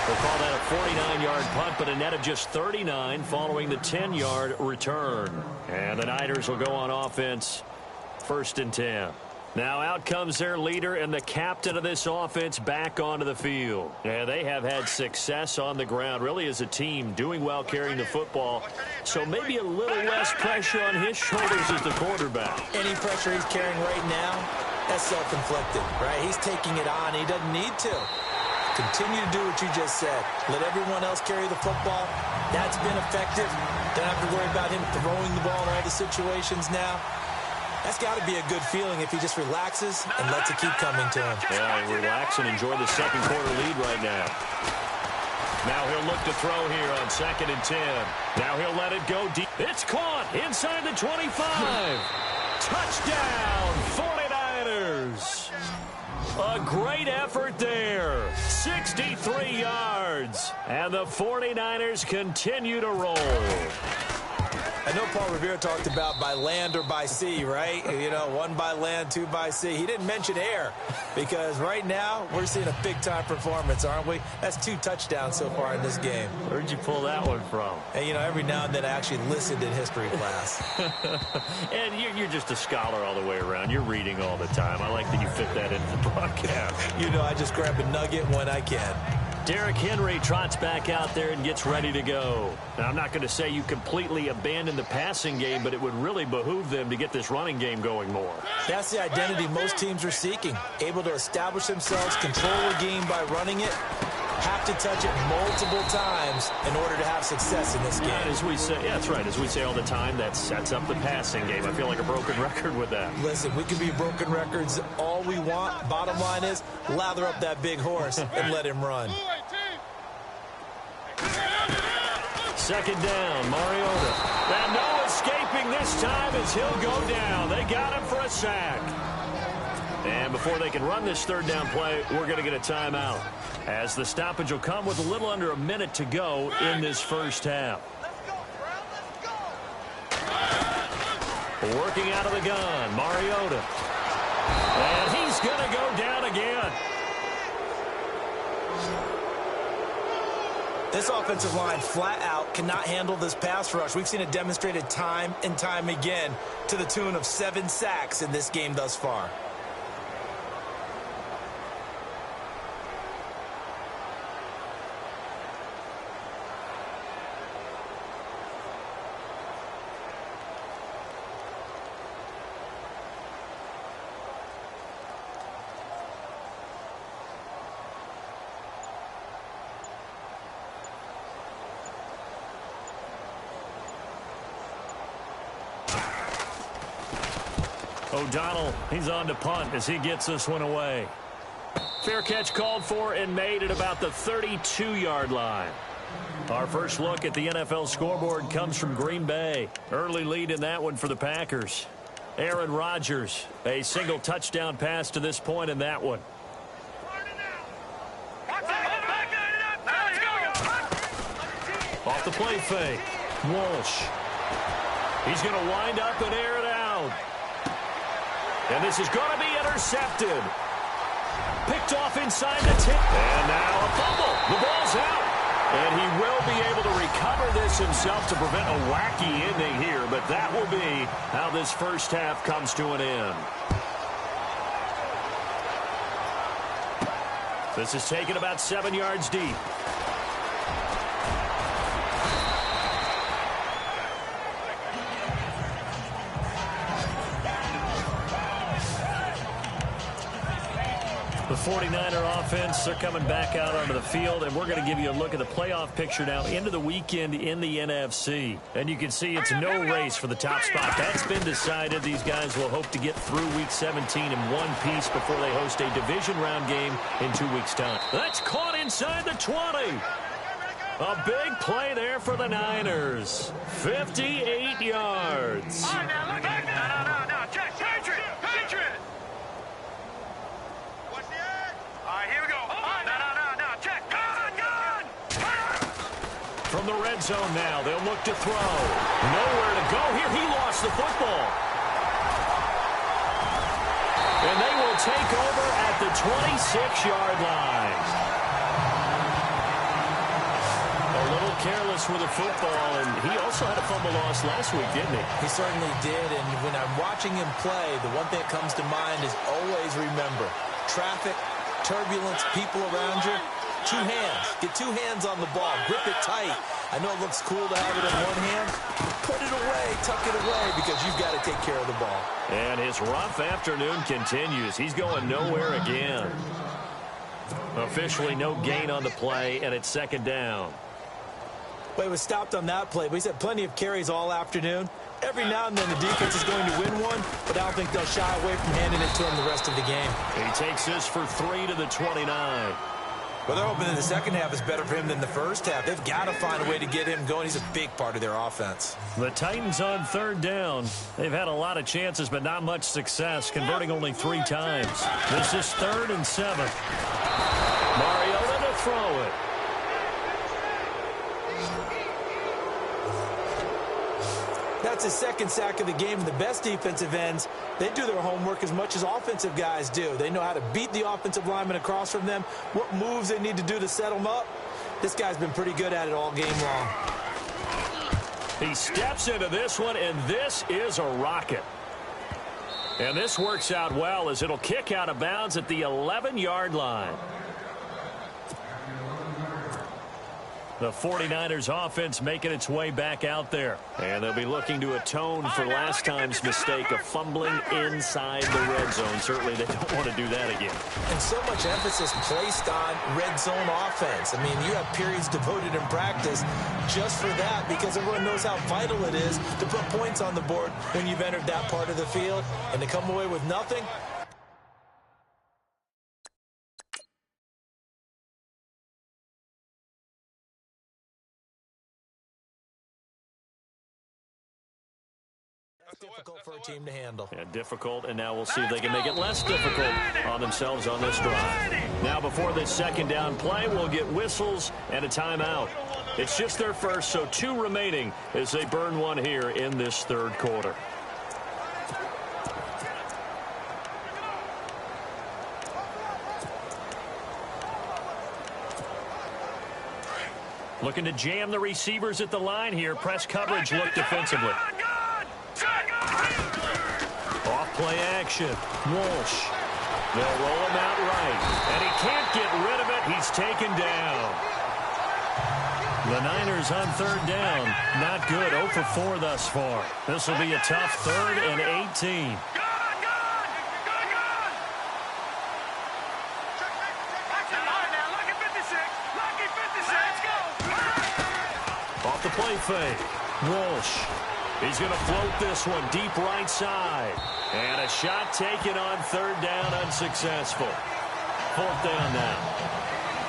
We'll call that a 49-yard punt, but a net of just 39 following the 10-yard return. And the Niners will go on offense, 1st and 10. Now out comes their leader and the captain of this offense back onto the field. Yeah, they have had success on the ground, really as a team, doing well carrying the football. So maybe a little less pressure on his shoulders as the quarterback. Any pressure he's carrying right now, that's self-inflicted, right? He's taking it on. He doesn't need to. Continue to do what you just said. Let everyone else carry the football. That's been effective. Don't have to worry about him throwing the ball in all the situations now. That's got to be a good feeling if he just relaxes and lets it keep coming to him. Yeah, relax and enjoy the second quarter lead right now. Now he'll look to throw here on 2nd and 10. Now he'll let it go deep. It's caught inside the 25. Touchdown, 49ers. A great effort there. 63 yards. And the 49ers continue to roll. I know Paul Revere talked about by land or by sea, right? You know, 1 by land, 2 by sea. He didn't mention air because right now we're seeing a big-time performance, aren't we? That's 2 touchdowns so far in this game. Where'd you pull that one from? And, you know, every now and then I actually listened in history class. And you're just a scholar all the way around. You're reading all the time. I like that you fit that into the broadcast. You know, I just grab a nugget when I can. Derrick Henry trots back out there and gets ready to go. Now, I'm not going to say you completely abandon the passing game, but it would really behoove them to get this running game going more. That's the identity most teams are seeking. Able to establish themselves, control the game by running it, have to touch it multiple times in order to have success in this game. As we say, yeah, that's right. As we say all the time, that sets up the passing game. I feel like a broken record with that. Listen, we can be broken records all we want. Bottom line is, lather up that big horse and let him run. 2nd down, Mariota. And no escaping this time as he'll go down. They got him for a sack. And before they can run this 3rd down play, we're going to get a timeout, as the stoppage will come with a little under a minute to go in this first half. Working out of the gun, Mariota. And he's going to go down again. This offensive line flat out cannot handle this pass rush. We've seen it demonstrated time and time again to the tune of 7 sacks in this game thus far. O'Donnell, he's on to punt as he gets this one away. Fair catch called for and made at about the 32-yard line. Our first look at the NFL scoreboard comes from Green Bay. Early lead in that one for the Packers. Aaron Rodgers, a single touchdown pass to this point in that one. Off the play fake, Walsh. He's going to wind up and air it out. And this is going to be intercepted. Picked off inside the 10. And now a fumble. The ball's out. And he will be able to recover this himself to prevent a wacky ending here. But that will be how this first half comes to an end. This is taken about 7 yards deep. The 49er offense, they're coming back out onto the field, and we're going to give you a look at the playoff picture now into the weekend in the NFC. And you can see it's no race for the top spot. That's been decided. These guys will hope to get through Week 17 in one piece before they host a division round game in 2 weeks' time. That's caught inside the 20. A big play there for the Niners. 58 yards. All right, now, look, no, check, Patriot. What's the egg? All right, here we go. No, check. Gun. From the red zone now, they'll look to throw. Nowhere to go here. He lost the football. And they will take over at the 26-yard line. A little careless with the football, and he also had a fumble loss last week, didn't he? He certainly did, and when I'm watching him play, the one thing that comes to mind is always remember, traffic, turbulence, people around you, two hands. Get two hands on the ball. Grip it tight. I know it looks cool to have it in one hand. Put it away, tuck it away, because you've got to take care of the ball. And his rough afternoon continues. He's going nowhere again. Officially no gain on the play, and it's second down. Well, he was stopped on that play, but he's had plenty of carries all afternoon. Every now and then the defense is going to win one, but I don't think they'll shy away from handing it to him the rest of the game. He takes this for 3 to the 29. Well, they're hoping that the second half is better for him than the first half. They've got to find a way to get him going. He's a big part of their offense. The Titans on third down. They've had a lot of chances, but not much success, converting only 3 times. This is 3rd and 7. Mariota to throw it. That's his second sack of the game. The best defensive ends, they do their homework as much as offensive guys do. They know how to beat the offensive lineman across from them, what moves they need to do to set them up. This guy's been pretty good at it all game long. He steps into this one, and this is a rocket. And this works out well as it'll kick out of bounds at the 11-yard line. The 49ers offense making its way back out there. And they'll be looking to atone for last time's mistake of fumbling inside the red zone. Certainly they don't want to do that again. And so much emphasis placed on red zone offense. I mean, you have periods devoted in practice just for that because everyone knows how vital it is to put points on the board when you've entered that part of the field. And to come away with nothing, difficult for a team to handle. Yeah, difficult, and now we'll see if they can make it less difficult on themselves on this drive. Now, before this second down play, we'll get whistles and a timeout. It's just their first, so 2 remaining as they burn one here in this third quarter. Looking to jam the receivers at the line here. Press coverage look defensively. Off play action. Walsh. They'll roll him out right. And he can't get rid of it. He's taken down. The Niners on third down. Not good. 0 for 4 thus far. This will be a tough 3rd and 18. Off the play fake. Walsh. He's going to float this one deep right side. And a shot taken on third down, unsuccessful. 4th down now.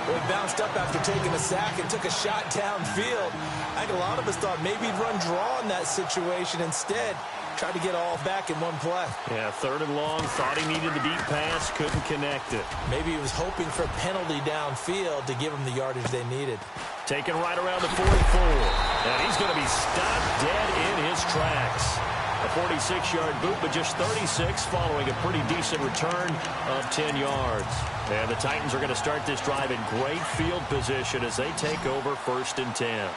Well, he bounced up after taking a sack and took a shot downfield. I think a lot of us thought maybe he'd run draw in that situation. Instead, tried to get all back in one play. Yeah, 3rd and long. Thought he needed the deep pass. Couldn't connect it. Maybe he was hoping for a penalty downfield to give him the yardage they needed. Taken right around the 44. And he's going to be stopped dead in his tracks. A 46-yard boot, but just 36 following a pretty decent return of 10 yards. And the Titans are going to start this drive in great field position as they take over 1st and 10.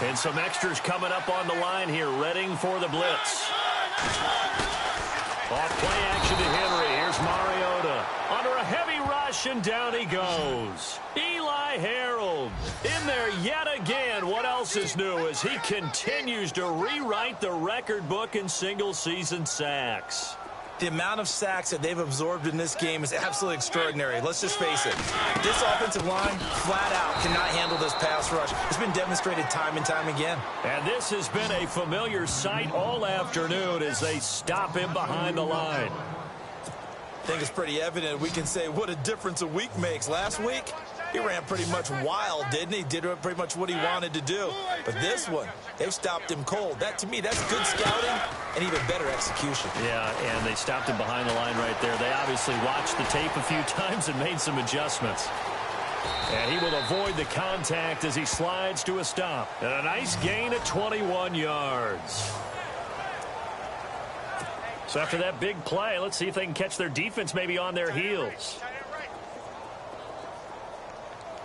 And some extras coming up on the line here, readying for the blitz. Off play action to Henry. Here's Mariota. Under a heavy rush, and down he goes. Eli Harold in there yet again. What else is new as he continues to rewrite the record book in single-season sacks. The amount of sacks that they've absorbed in this game is absolutely extraordinary. Let's just face it. This offensive line, flat out, cannot handle this pass rush. It's been demonstrated time and time again. And this has been a familiar sight all afternoon as they stop him behind the line. I think it's pretty evident we can say what a difference a week makes. Last week, he ran pretty much wild, didn't he? Did pretty much what he wanted to do. But this one, they've stopped him cold. That, to me, that's good scouting and even better execution. Yeah, and they stopped him behind the line right there. They obviously watched the tape a few times and made some adjustments. And he will avoid the contact as he slides to a stop. And a nice gain of 21 yards. So after that big play, let's see if they can catch their defense maybe on their heels.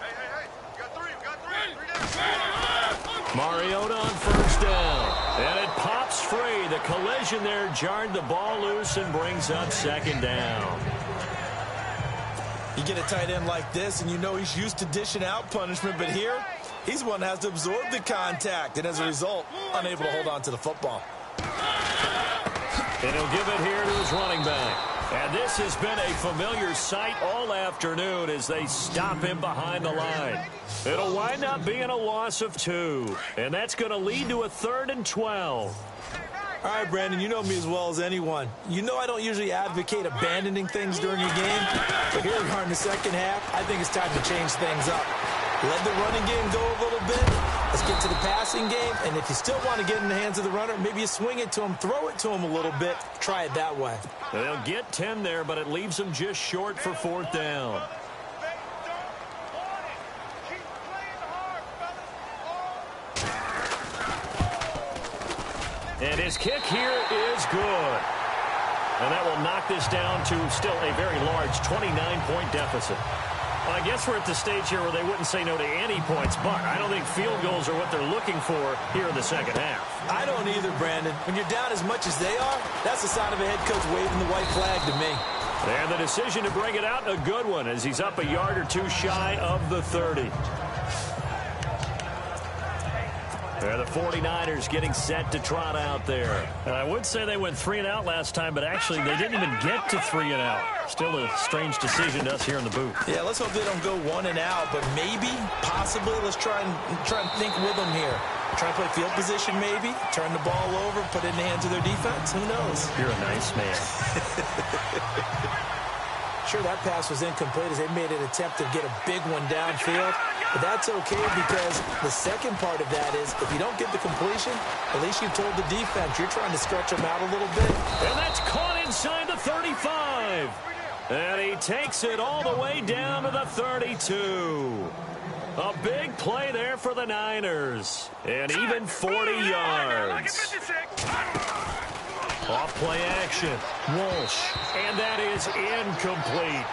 Hey, you got 3 down. Mariota on first down. And it pops free. The collision there jarred the ball loose and brings up second down. You get a tight end like this, and you know he's used to dishing out punishment, but here, he's one that has to absorb the contact, and as a result, unable to hold on to the football. And he'll give it here to his running back. And this has been a familiar sight all afternoon as they stop him behind the line. It'll wind up being a loss of 2. And that's going to lead to a 3rd and 12. All right, Brandon, you know me as well as anyone. You know I don't usually advocate abandoning things during a game. But here we are in the second half. I think it's time to change things up. Let the running game go a little bit. Let's get to the passing game. And if you still want to get in the hands of the runner, maybe you swing it to him, throw it to him a little bit. Try it that way. They'll get 10 there, but it leaves them just short for 4th down. And his kick here is good. And that will knock this down to still a very large 29-point deficit. Well, I guess we're at the stage here where they wouldn't say no to any points, but I don't think field goals are what they're looking for here in the second half. I don't either, Brandon. When you're down as much as they are, that's the sign of a head coach waving the white flag to me. And the decision to bring it out, a good one, as he's up a yard or 2 shy of the 30. They're the 49ers getting set to trot out there. And I would say they went 3 and out last time, but actually they didn't even get to 3 and out. Still a strange decision to us here in the booth. Yeah, let's hope they don't go 1 and out, but maybe, possibly, let's try and think with them here. Try and play field position maybe, turn the ball over, put it in the hands of their defense. Who knows? You're a nice man. Sure, that pass was incomplete as they made an attempt to get a big one downfield. But that's okay because the second part of that is if you don't get the completion, at least you've told the defense you're trying to stretch them out a little bit. And that's caught inside the 35. And he takes it all the way down to the 32. A big play there for the Niners. And even 40 yards. Off play action. Walsh. And that is incomplete.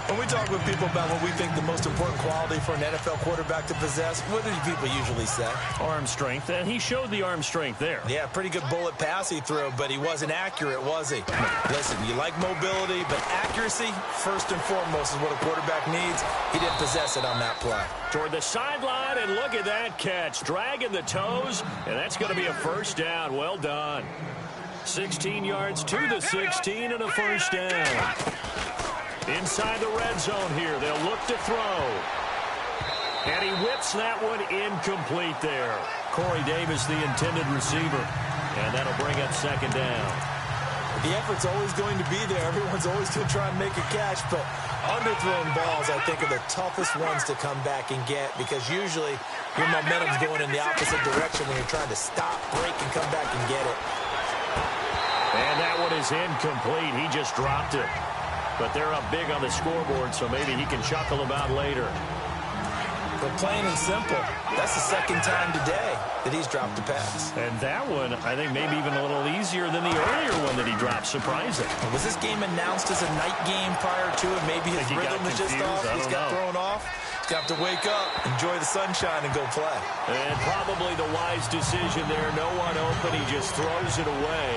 When we talk with people about what we think the most important quality for an NFL quarterback to possess, what do people usually say? Arm strength, and he showed the arm strength there. Yeah, pretty good bullet pass he threw, but he wasn't accurate, was he? Listen, you like mobility, but accuracy, first and foremost, is what a quarterback needs. He didn't possess it on that play. Toward the sideline, and look at that catch. Dragging the toes, and that's going to be a first down. Well done. 16 yards to the 16 and a first down. Inside the red zone here. They'll look to throw. And he whips that one incomplete there. Corey Davis, the intended receiver. And that'll bring up second down. The effort's always going to be there. Everyone's always going to try and make a catch. But underthrown balls, I think, are the toughest ones to come back and get because usually your momentum's going in the opposite direction when you're trying to stop, break, and come back and get it. And that one is incomplete. He just dropped it. But they're up big on the scoreboard, so maybe he can chuckle about later. But plain and simple, that's the second time today that he's dropped a pass. And that one, I think, maybe even a little easier than the earlier one that he dropped. Surprising. Was this game announced as a night game prior to it? Maybe his rhythm was just off. He's got thrown off. He's got to wake up, enjoy the sunshine, and go play. And probably the wise decision there. No one open. He just throws it away.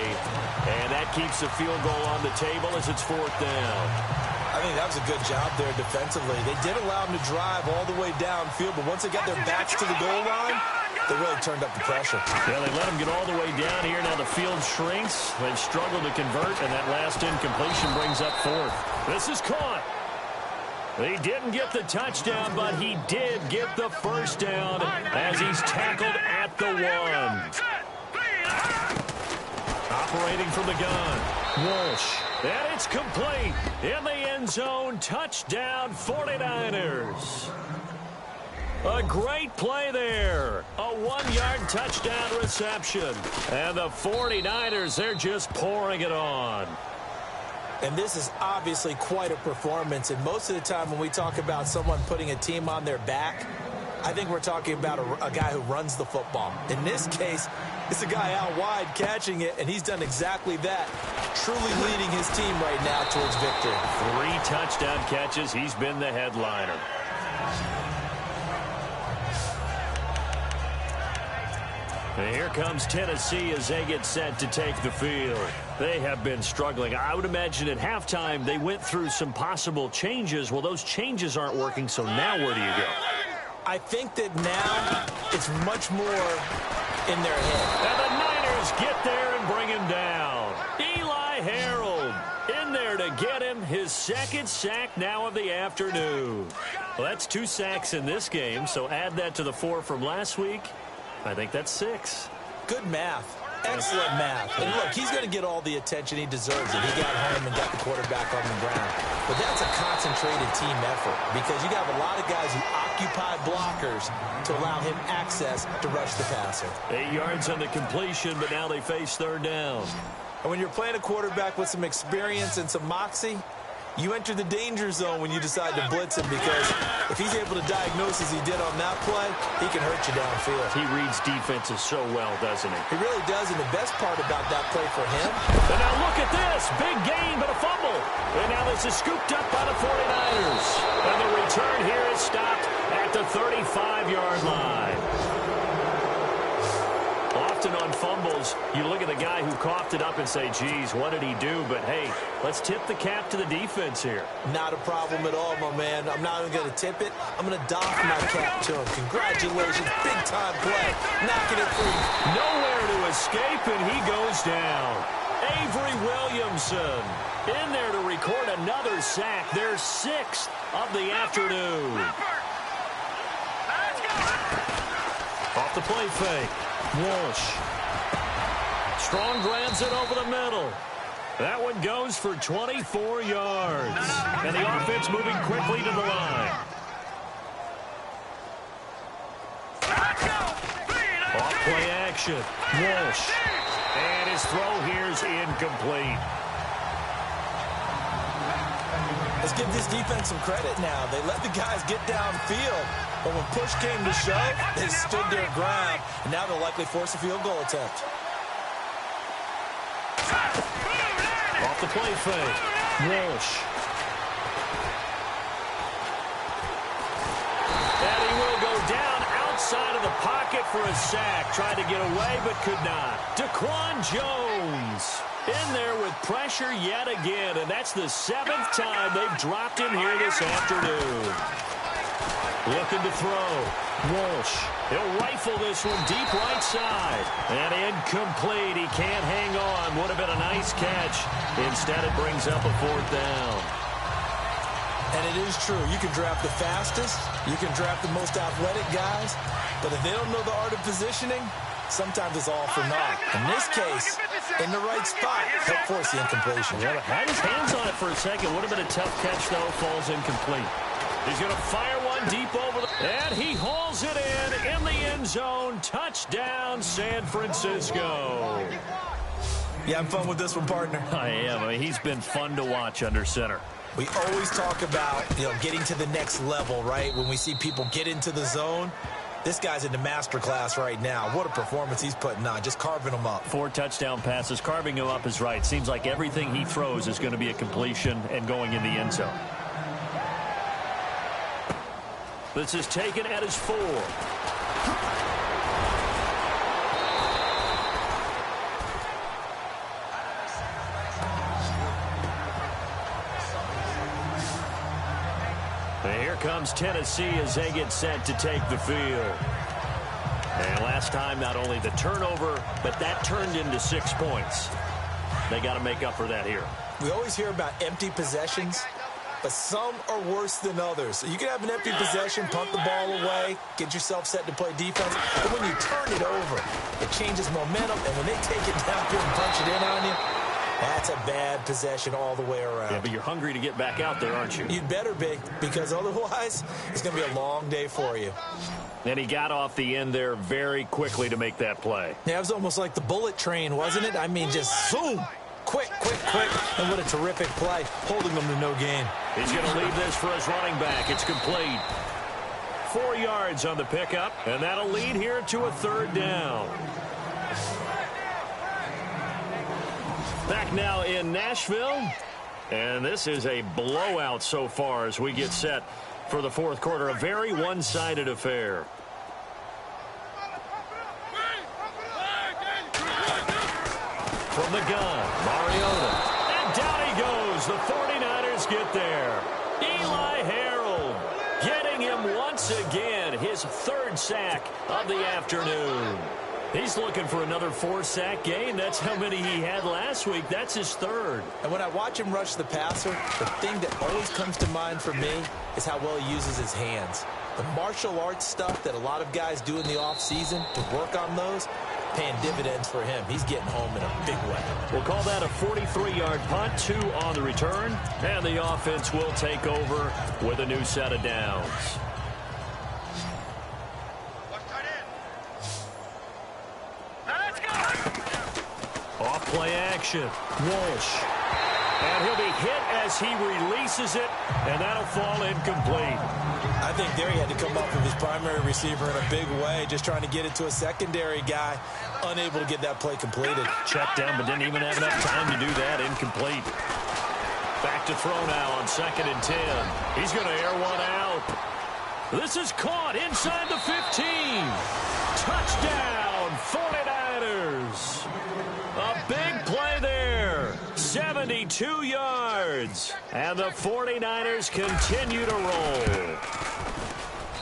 And that keeps the field goal on the table as it's 4th down. I think that was a good job there defensively. They did allow him to drive all the way downfield, but once they got their backs to the goal line, they really turned up the pressure. Yeah, they let him get all the way down here. Now the field shrinks. They've struggled to convert, and that last incompletion brings up 4th. This is caught. He didn't get the touchdown, but he did get the first down as he's tackled at the 1. Operating from the gun, Walsh. And it's complete. In the end zone, touchdown 49ers. A great play there. A 1-yard touchdown reception. And the 49ers, they're just pouring it on. And this is obviously quite a performance. And most of the time when we talk about someone putting a team on their back, I think we're talking about a guy who runs the football. In this case, it's a guy out wide catching it, and he's done exactly that, truly leading his team right now towards victory. 3 touchdown catches. He's been the headliner. And here comes Tennessee as they get set to take the field. They have been struggling. I would imagine at halftime they went through some possible changes. Well, those changes aren't working, so now where do you go? I think that now it's much more in their head. And the Niners get there and bring him down. Eli Harold in there to get him his second sack now of the afternoon. Well, that's 2 sacks in this game, so add that to the 4 from last week. I think that's 6. Good math. Excellent math. And look, he's going to get all the attention he deserves. And he got home and got the quarterback on the ground. But that's a concentrated team effort because you got a lot of guys who occupy blockers to allow him access to rush the passer. 8 yards on the completion, but now they face 3rd down. And when you're playing a quarterback with some experience and some moxie, you enter the danger zone when you decide to blitz him because if he's able to diagnose as he did on that play, he can hurt you downfield. He reads defenses so well, doesn't he? He really does, and the best part about that play for him. And now look at this. Big gain, but a fumble. And now this is scooped up by the 49ers. And the return here is stopped at the 35-yard line. Often on fumbles, you look at the guy who coughed it up and say, geez, what did he do? But, hey, let's tip the cap to the defense here. Not a problem at all, my man. I'm not even going to tip it. I'm going to doff my cap to him. Congratulations. Big-time play. Knocking it free. Nowhere to escape, and he goes down. Avery Williamson in there to record another sack. Their 6th of the afternoon. Off the play fake. Walsh. Strong grabs it over the middle. That one goes for 24 yards. And the offense moving quickly to the line. Off play action. Walsh. And his throw here is incomplete. Let's give this defense some credit now. They let the guys get downfield. But when push came to shove, they stood their ground. And now they'll likely force a field goal attempt. Off the play fake. Walsh. And he will go down outside of the pocket for a sack. Tried to get away, but could not. Daquan Jones in there with pressure yet again. And that's the 7th time they've dropped him here this afternoon. Looking to throw. Walsh. He'll rifle this one deep right side. And incomplete. He can't hang on. Would have been a nice catch. Instead, it brings up a 4th down. And it is true. You can draft the fastest. You can draft the most athletic guys. But if they don't know the art of positioning, sometimes it's all for naught. In this case, in the right spot, he'll force the incompletion. Yeah, had his hands on it for a second. Would have been a tough catch, though. Falls incomplete. He's going to fire one deep over the... And he hauls it in the end zone. Touchdown, San Francisco. You having fun with this one, partner? I am. I mean, he's been fun to watch under center. We always talk about, getting to the next level, right? When we see people get into the zone. This guy's in the master class right now. What a performance he's putting on, just carving them up. 4 touchdown passes. Carving him up is right. Seems like everything he throws is going to be a completion and going in the end zone. This is taken at his 4. And here comes Tennessee as they get set to take the field. And last time, not only the turnover, but that turned into 6 points. They got to make up for that here. We always hear about empty possessions, but some are worse than others. So you can have an empty possession, punt the ball away, get yourself set to play defense. But when you turn it over, it changes momentum. And when they take it downfield and punch it in on you, that's a bad possession all the way around. Yeah, but you're hungry to get back out there, aren't you? You'd better be, because otherwise it's going to be a long day for you. And he got off the end there very quickly to make that play. Yeah, it was almost like the bullet train, wasn't it? I mean, just zoom. Quick, quick, quick. And what a terrific play, holding them to no gain. He's going to leave this for his running back. It's complete. 4 yards on the pickup, and that'll lead here to a 3rd down. Back now in Nashville, and this is a blowout so far as we get set for the 4th quarter. A very one-sided affair. from the gun. Mariota. And down he goes. The 49ers get there. Eli Harold getting him once again. His third sack of the afternoon. He's looking for another 4-sack game. That's how many he had last week. That's his third. And when I watch him rush the passer, the thing that always comes to mind for me is how well he uses his hands. The martial arts stuff that a lot of guys do in the offseason to work on those, paying dividends for him. He's getting home in a big way. We'll call that a 43-yard punt, 2 on the return, and the offense will take over with a new set of downs. Off play action. Walsh. And he'll be hit as he releases it, and that'll fall incomplete. I think there he had to come up with his primary receiver in a big way, just trying to get it to a secondary guy, unable to get that play completed. Checked down, but didn't even have enough time to do that. Incomplete. Back to throw now on 2nd and 10. He's going to air one out. This is caught inside the 15. Touchdown, 49ers. A big play there. 72 yards. And the 49ers continue to roll.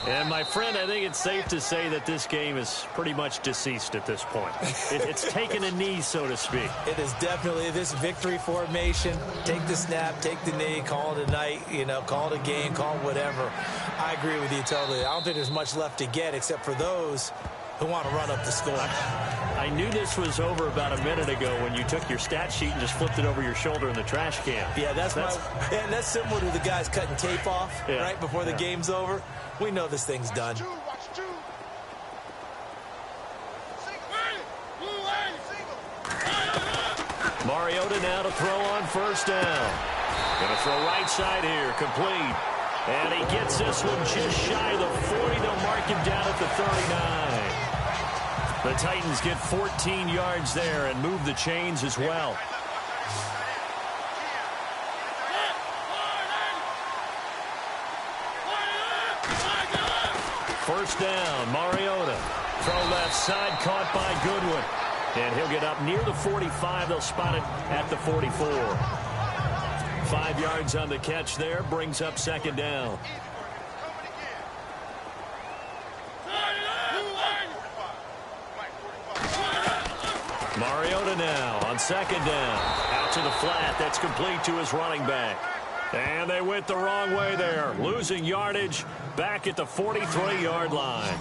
And, my friend, I think it's safe to say that this game is pretty much deceased at this point. It's taken a knee, so to speak. It is definitely this victory formation. Take the snap, take the knee, call it a night, call it a game, call it whatever. I agree with you totally. I don't think there's much left to get except for those who want to run up the score. I knew this was over about a minute ago when you took your stat sheet and just flipped it over your shoulder in the trash can. Yeah, that's similar to the guys cutting tape off right before the game's over. We know this thing's done. Mariota now to throw on 1st down. Going to throw right side here, complete. And he gets this one just shy of the 40. They'll mark him down at the 39. The Titans get 14 yards there and move the chains as well. First down, Mariota. Throw left side, caught by Goodwin. And he'll get up near the 45. They'll spot it at the 44. 5 yards on the catch there, brings up 2nd down. Mariota now on 2nd down. Out to the flat. That's complete to his running back. And they went the wrong way there. Losing yardage back at the 43-yard line.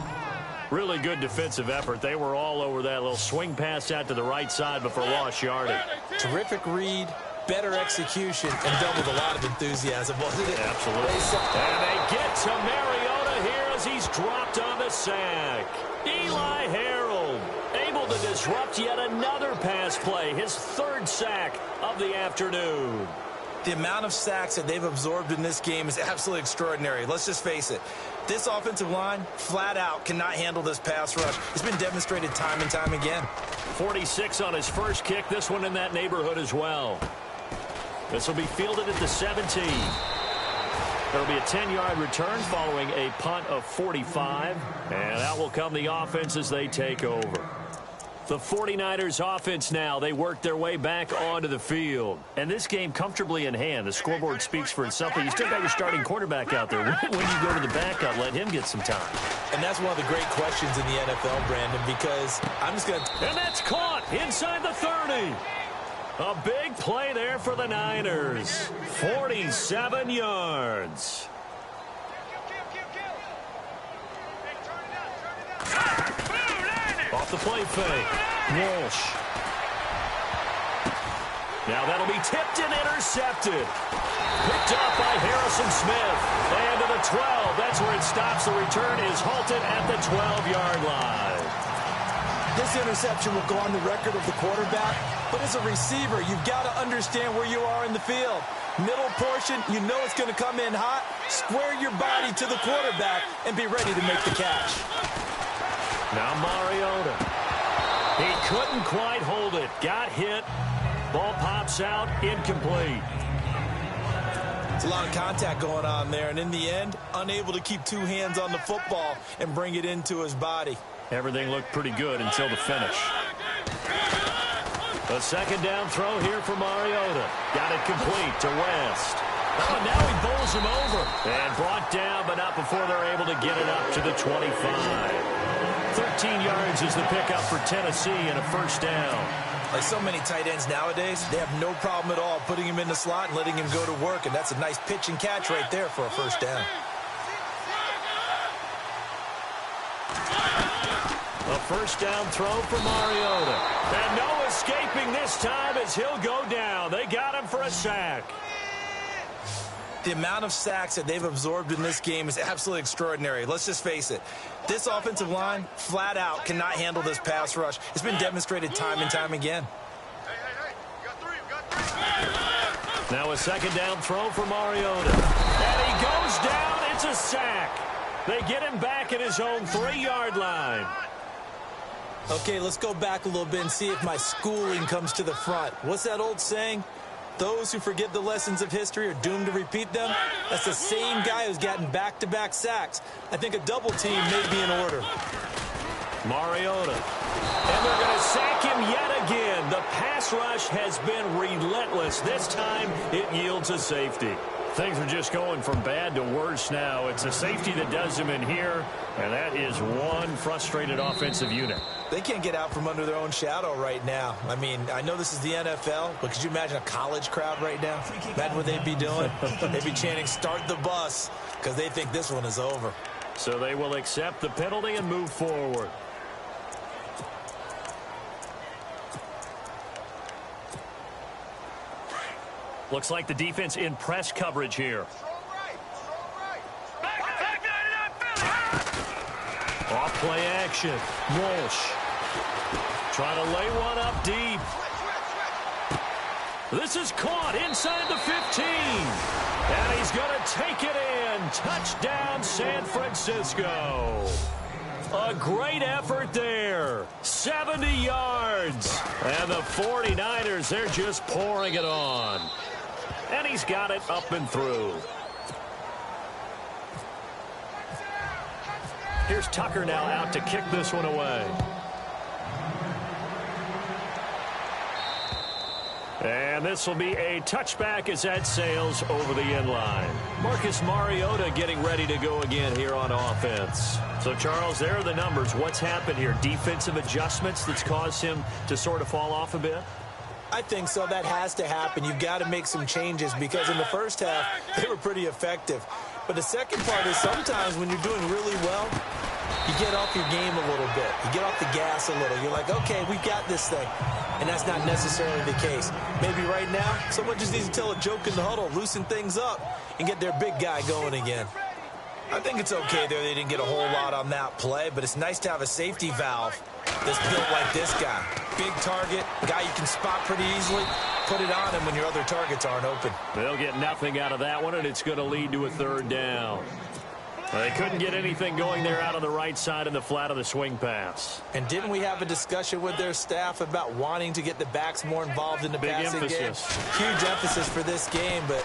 Really good defensive effort. They were all over that little swing pass out to the right side before lost yardage. Terrific read, better execution, and done with a lot of enthusiasm, wasn't it? Absolutely. And they get to Mariota here as he's dropped on the sack. Eli Harold able to disrupt yet another pass play. His 3rd sack of the afternoon. The amount of sacks that they've absorbed in this game is absolutely extraordinary. Let's just face it. This offensive line, flat out, cannot handle this pass rush. It's been demonstrated time and time again. 46 on his first kick. This one in that neighborhood as well. This will be fielded at the 17. There will be a 10-yard return following a punt of 45. And out will come the offense as they take over. The 49ers offense now, they work their way back onto the field. And this game comfortably in hand. The scoreboard speaks for itself, but you still got your starting quarterback out there. When you go to the backup, let him get some time. And that's one of the great questions in the NFL, Brandon, because I'm just going to... And that's caught inside the 30. A big play there for the Niners. 47 yards. Off the play fake. Walsh. Now that'll be tipped and intercepted. Picked up by Harrison Smith. And to the 12. That's where it stops. The return is halted at the 12-yard line. This interception will go on the record of the quarterback, but as a receiver, you've got to understand where you are in the field. Middle portion, you know it's going to come in hot. Square your body to the quarterback and be ready to make the catch. Now Mariota. He couldn't quite hold it. Got hit. Ball pops out. Incomplete. It's a lot of contact going on there, and in the end, unable to keep 2 hands on the football and bring it into his body. Everything looked pretty good until the finish. A second down throw here for Mariota. Got it complete to West. Oh, and now he bowls him over. And brought down, but not before they're able to get it up to the 25. 13 yards is the pickup for Tennessee and a first down. Like so many tight ends nowadays, they have no problem at all putting him in the slot and letting him go to work. And that's a nice pitch and catch right there for a first down. A first down throw for Mariota. And no escaping this time as he'll go down. They got him for a sack. The amount of sacks that they've absorbed in this game is absolutely extraordinary. Let's just face it. This offensive line, flat out, cannot handle this pass rush. It's been demonstrated time and time again. Now a second down throw for Mariota. And he goes down. It's a sack. They get him back at his own 3-yard line. Okay, let's go back a little bit and see if my schooling comes to the front. What's that old saying? Those who forget the lessons of history are doomed to repeat them. That's the same guy who's gotten back-to-back sacks. I think a double team may be in order. Mariota. And they're going to sack him yet again. The pass rush has been relentless. This time, it yields a safety. Things are just going from bad to worse now. It's a safety that does him in here, and that is one frustrated offensive unit. They can't get out from under their own shadow right now. I mean, I know this is the NFL, but could you imagine a college crowd right now? Imagine what they'd be doing. They'd be chanting, "Start the bus," because they think this one is over. So they will accept the penalty and move forward. Looks like the defense in press coverage here. Off play action. Walsh trying to lay one up deep. This is caught inside the 15. And he's going to take it in. Touchdown, San Francisco. A great effort there. 70 yards. And the 49ers, they're just pouring it on. And he's got it up and through. Here's Tucker now out to kick this one away. And this will be a touchback as that sails over the end line. Marcus Mariota getting ready to go again here on offense. So, Charles, there are the numbers. What's happened here? Defensive adjustments that's caused him to sort of fall off a bit? I think so. That has to happen. You've got to make some changes because in the first half, they were pretty effective. But the second part is sometimes when you're doing really well, you get off your game a little bit. You get off the gas a little. You're like, okay, we've got this thing. And that's not necessarily the case. Maybe right now, someone just needs to tell a joke in the huddle, loosen things up, and get their big guy going again. I think it's okay there. They didn't get a whole lot on that play, but it's nice to have a safety valve that's built like this guy. Big target, guy you can spot pretty easily. Put it on him when your other targets aren't open. They'll get nothing out of that one, and it's going to lead to a third down. They couldn't get anything going there out on the right side in the flat of the swing pass. And didn't we have a discussion with their staff about wanting to get the backs more involved in the passing game? Huge emphasis for this game, but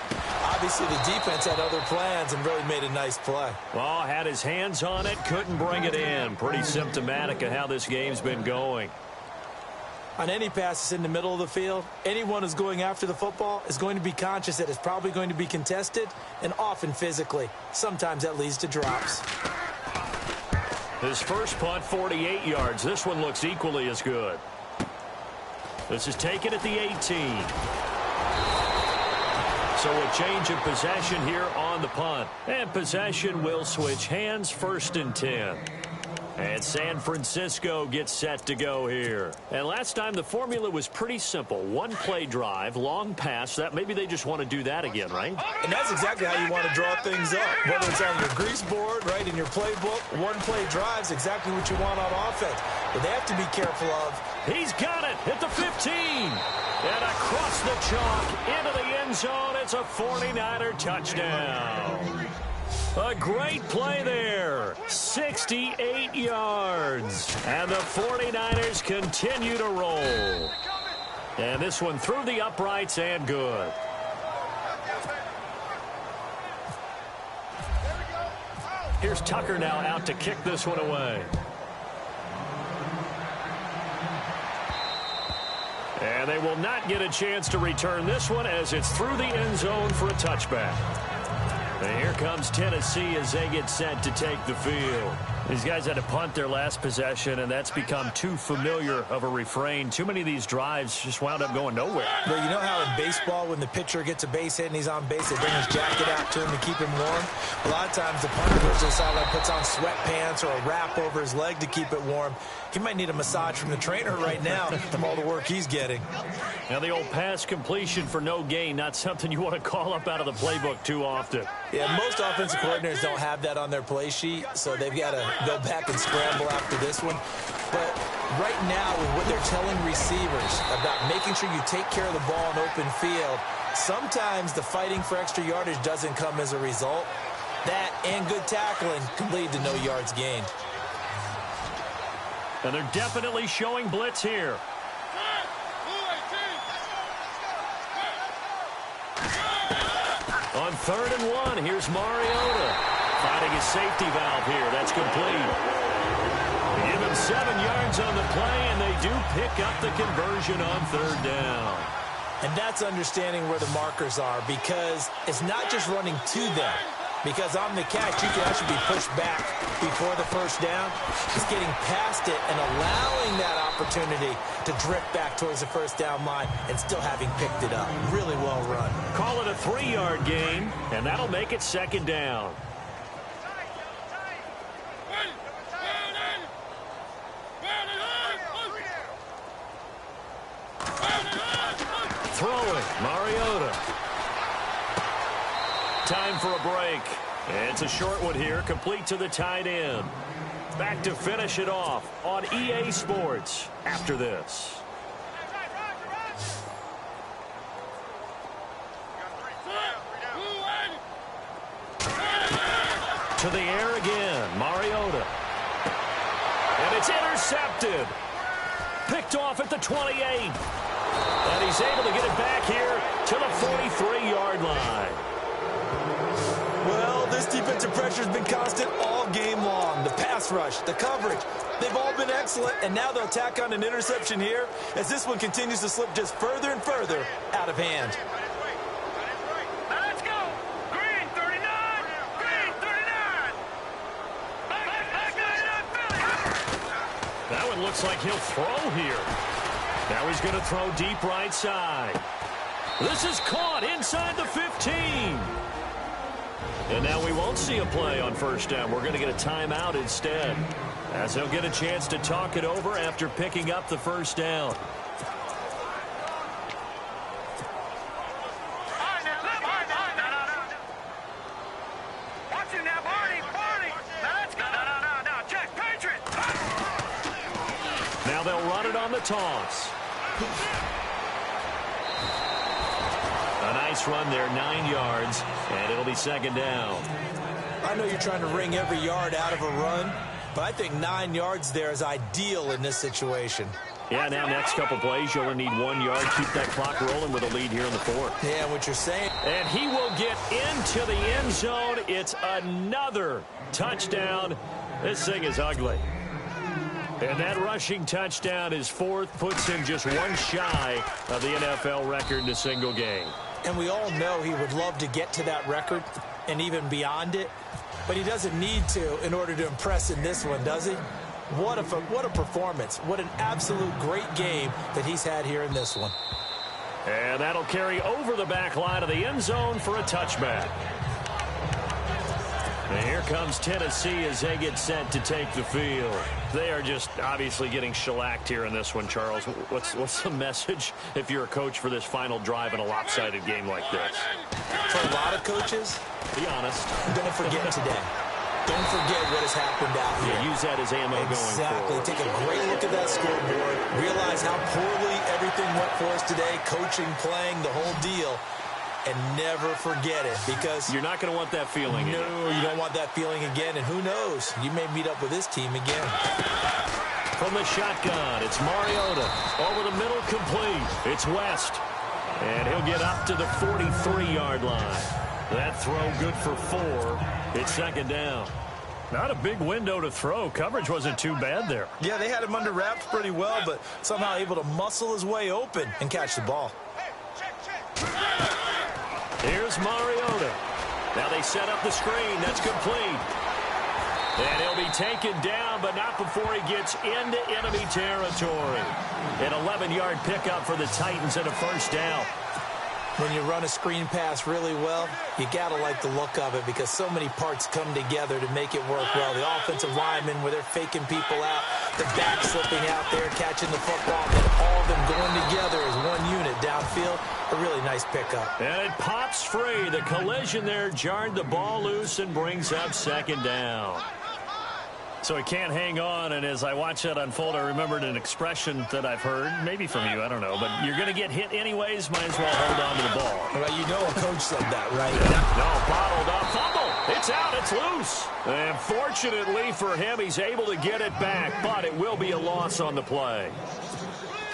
obviously the defense had other plans and really made a nice play. Well, had his hands on it, couldn't bring it in. Pretty symptomatic of how this game's been going. On any passes in the middle of the field, anyone who's going after the football is going to be conscious that it's probably going to be contested and often physically. Sometimes that leads to drops. His first punt, 48 yards. This one looks equally as good. This is taken at the 18. So a change of possession here on the punt. And possession will switch hands, 1st and 10. And San Francisco gets set to go here. And last time the formula was pretty simple. One-play drive, long pass. That maybe they just want to do that again, right? And that's exactly how you want to draw things up. Whether it's on your grease board, right, in your playbook, one-play drive's exactly what you want on offense. But they have to be careful of. He's got it at the 15. And across the chalk into the end zone. It's a 49er touchdown. A great play there. 68 yards. And the 49ers continue to roll. And this one through the uprights and good. Here's Tucker now out to kick this one away. And they will not get a chance to return this one as it's through the end zone for a touchback. And here comes Tennessee as they get set to take the field. These guys had to punt their last possession, and that's become too familiar of a refrain. Too many of these drives just wound up going nowhere. But you know how in baseball, when the pitcher gets a base hit and he's on base, they bring his jacket out to him to keep him warm? A lot of times the punter goes to the sideline, puts on sweatpants or a wrap over his leg to keep it warm. He might need a massage from the trainer right now from all the work he's getting. Now the old pass completion for no gain, not something you want to call up out of the playbook too often. Yeah, most offensive coordinators don't have that on their play sheet, so they've got to go back and scramble after this one. But right now, with what they're telling receivers about making sure you take care of the ball in open field, sometimes the fighting for extra yardage doesn't come as a result. That and good tackling can lead to no yards gained. And they're definitely showing blitz here. On 3rd and 1, here's Mariota. Finding his safety valve here. That's complete. Give him 7 yards on the play, and they do pick up the conversion on 3rd down. And that's understanding where the markers are, because it's not just running to them. Because on the catch, you can actually be pushed back before the first down. It's getting past it and allowing that opportunity to drift back towards the first down line and still having picked it up. Really well run. Call it a 3-yard gain, and that'll make it 2nd down. Throwing, Mariota. Time for a break. And it's a short one here, complete to the tight end. Back to finish it off on EA Sports after this. To the air again, Mariota. And it's intercepted. Picked off at the 28. And he's able to get it back here to the 43-yard line. Well, this defensive pressure has been constant all game long. The pass rush, the coverage, they've all been excellent, and now they'll tack on an interception here as this one continues to slip just further and further out of hand. Let's go. Green 39. Green 39. That one looks like he'll throw here. Now he's going to throw deep right side. This is caught inside the 15. And now we won't see a play on 1st down. We're going to get a timeout instead, as he'll get a chance to talk it over after picking up the 1st down. Watch it now, Barney. Now let's go. No. Check, Patriots. Now they'll run it on the toss. A nice run there, 9 yards, and it'll be 2nd down. I know you're trying to wring every yard out of a run, but I think 9 yards there is ideal in this situation. Yeah, now next couple plays, you only need 1 yard. Keep that clock rolling with a lead here in the 4th. Yeah, what you're saying. And he will get into the end zone. It's another touchdown. This thing is ugly. And that rushing touchdown is 4th, puts him just 1 shy of the NFL record in a single game. And we all know he would love to get to that record and even beyond it, but he doesn't need to in order to impress in this one, does he? What a performance. What an absolute great game that he's had here in this one. And that'll carry over the back line of the end zone for a touchback. And here comes Tennessee as they get set to take the field. They are just obviously getting shellacked here in this one, Charles. What's the message if you're a coach for this final drive in a lopsided game like this? For a lot of coaches, be honest. Don't forget today. Don't forget what has happened out here. Yeah, use that as ammo going forward. Exactly. Take a great look at that scoreboard. Realize how poorly everything went for us today. Coaching, playing, the whole deal. And never forget it, because you're not going to want that feeling. No, you don't want that feeling again. And who knows? You may meet up with this team again. From the shotgun, it's Mariota. Over the middle, complete. It's West. And he'll get up to the 43-yard line. That throw good for 4. It's 2nd down. Not a big window to throw. Coverage wasn't too bad there. Yeah, they had him under wraps pretty well, but somehow able to muscle his way open and catch the ball. Here's Mariota. Now they set up the screen. That's complete. And he'll be taken down, but not before he gets into enemy territory. An 11-yard pickup for the Titans and a first down. When you run a screen pass really well, you got to like the look of it because so many parts come together to make it work well. The offensive linemen, where they're faking people out, the back slipping out there, catching the football, and all of them going together as one unit downfield. A really nice pickup. And it pops free. The collision there jarred the ball loose and brings up second down. So he can't hang on, and as I watch that unfold, I remembered an expression that I've heard, maybe from you, I don't know, but you're going to get hit anyways, might as well hold on to the ball. Well, you know a coach said that, right? No, bottled up, fumble, it's out, it's loose. And fortunately for him, he's able to get it back, but it will be a loss on the play.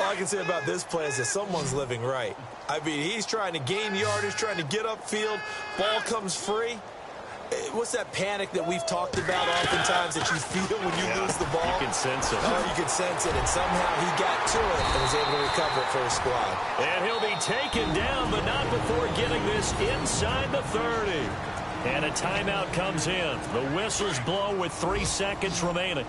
All I can say about this play is that someone's living right. I mean, he's trying to gain yardage, trying to get upfield, ball comes free. What's that panic that we've talked about oftentimes that you feel when you lose the ball? You can sense it. Oh, you can sense it, and somehow he got to it and was able to recover it for his squad. And he'll be taken down, but not before getting this inside the 30. And a timeout comes in. The whistles blow with 3 seconds remaining.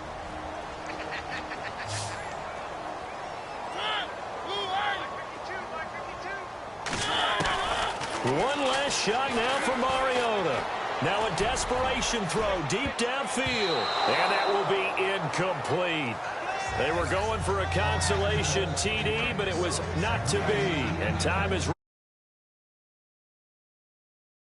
One last shot now for Mariota. Now a desperation throw deep downfield. And that will be incomplete. They were going for a consolation TD, but it was not to be. And time is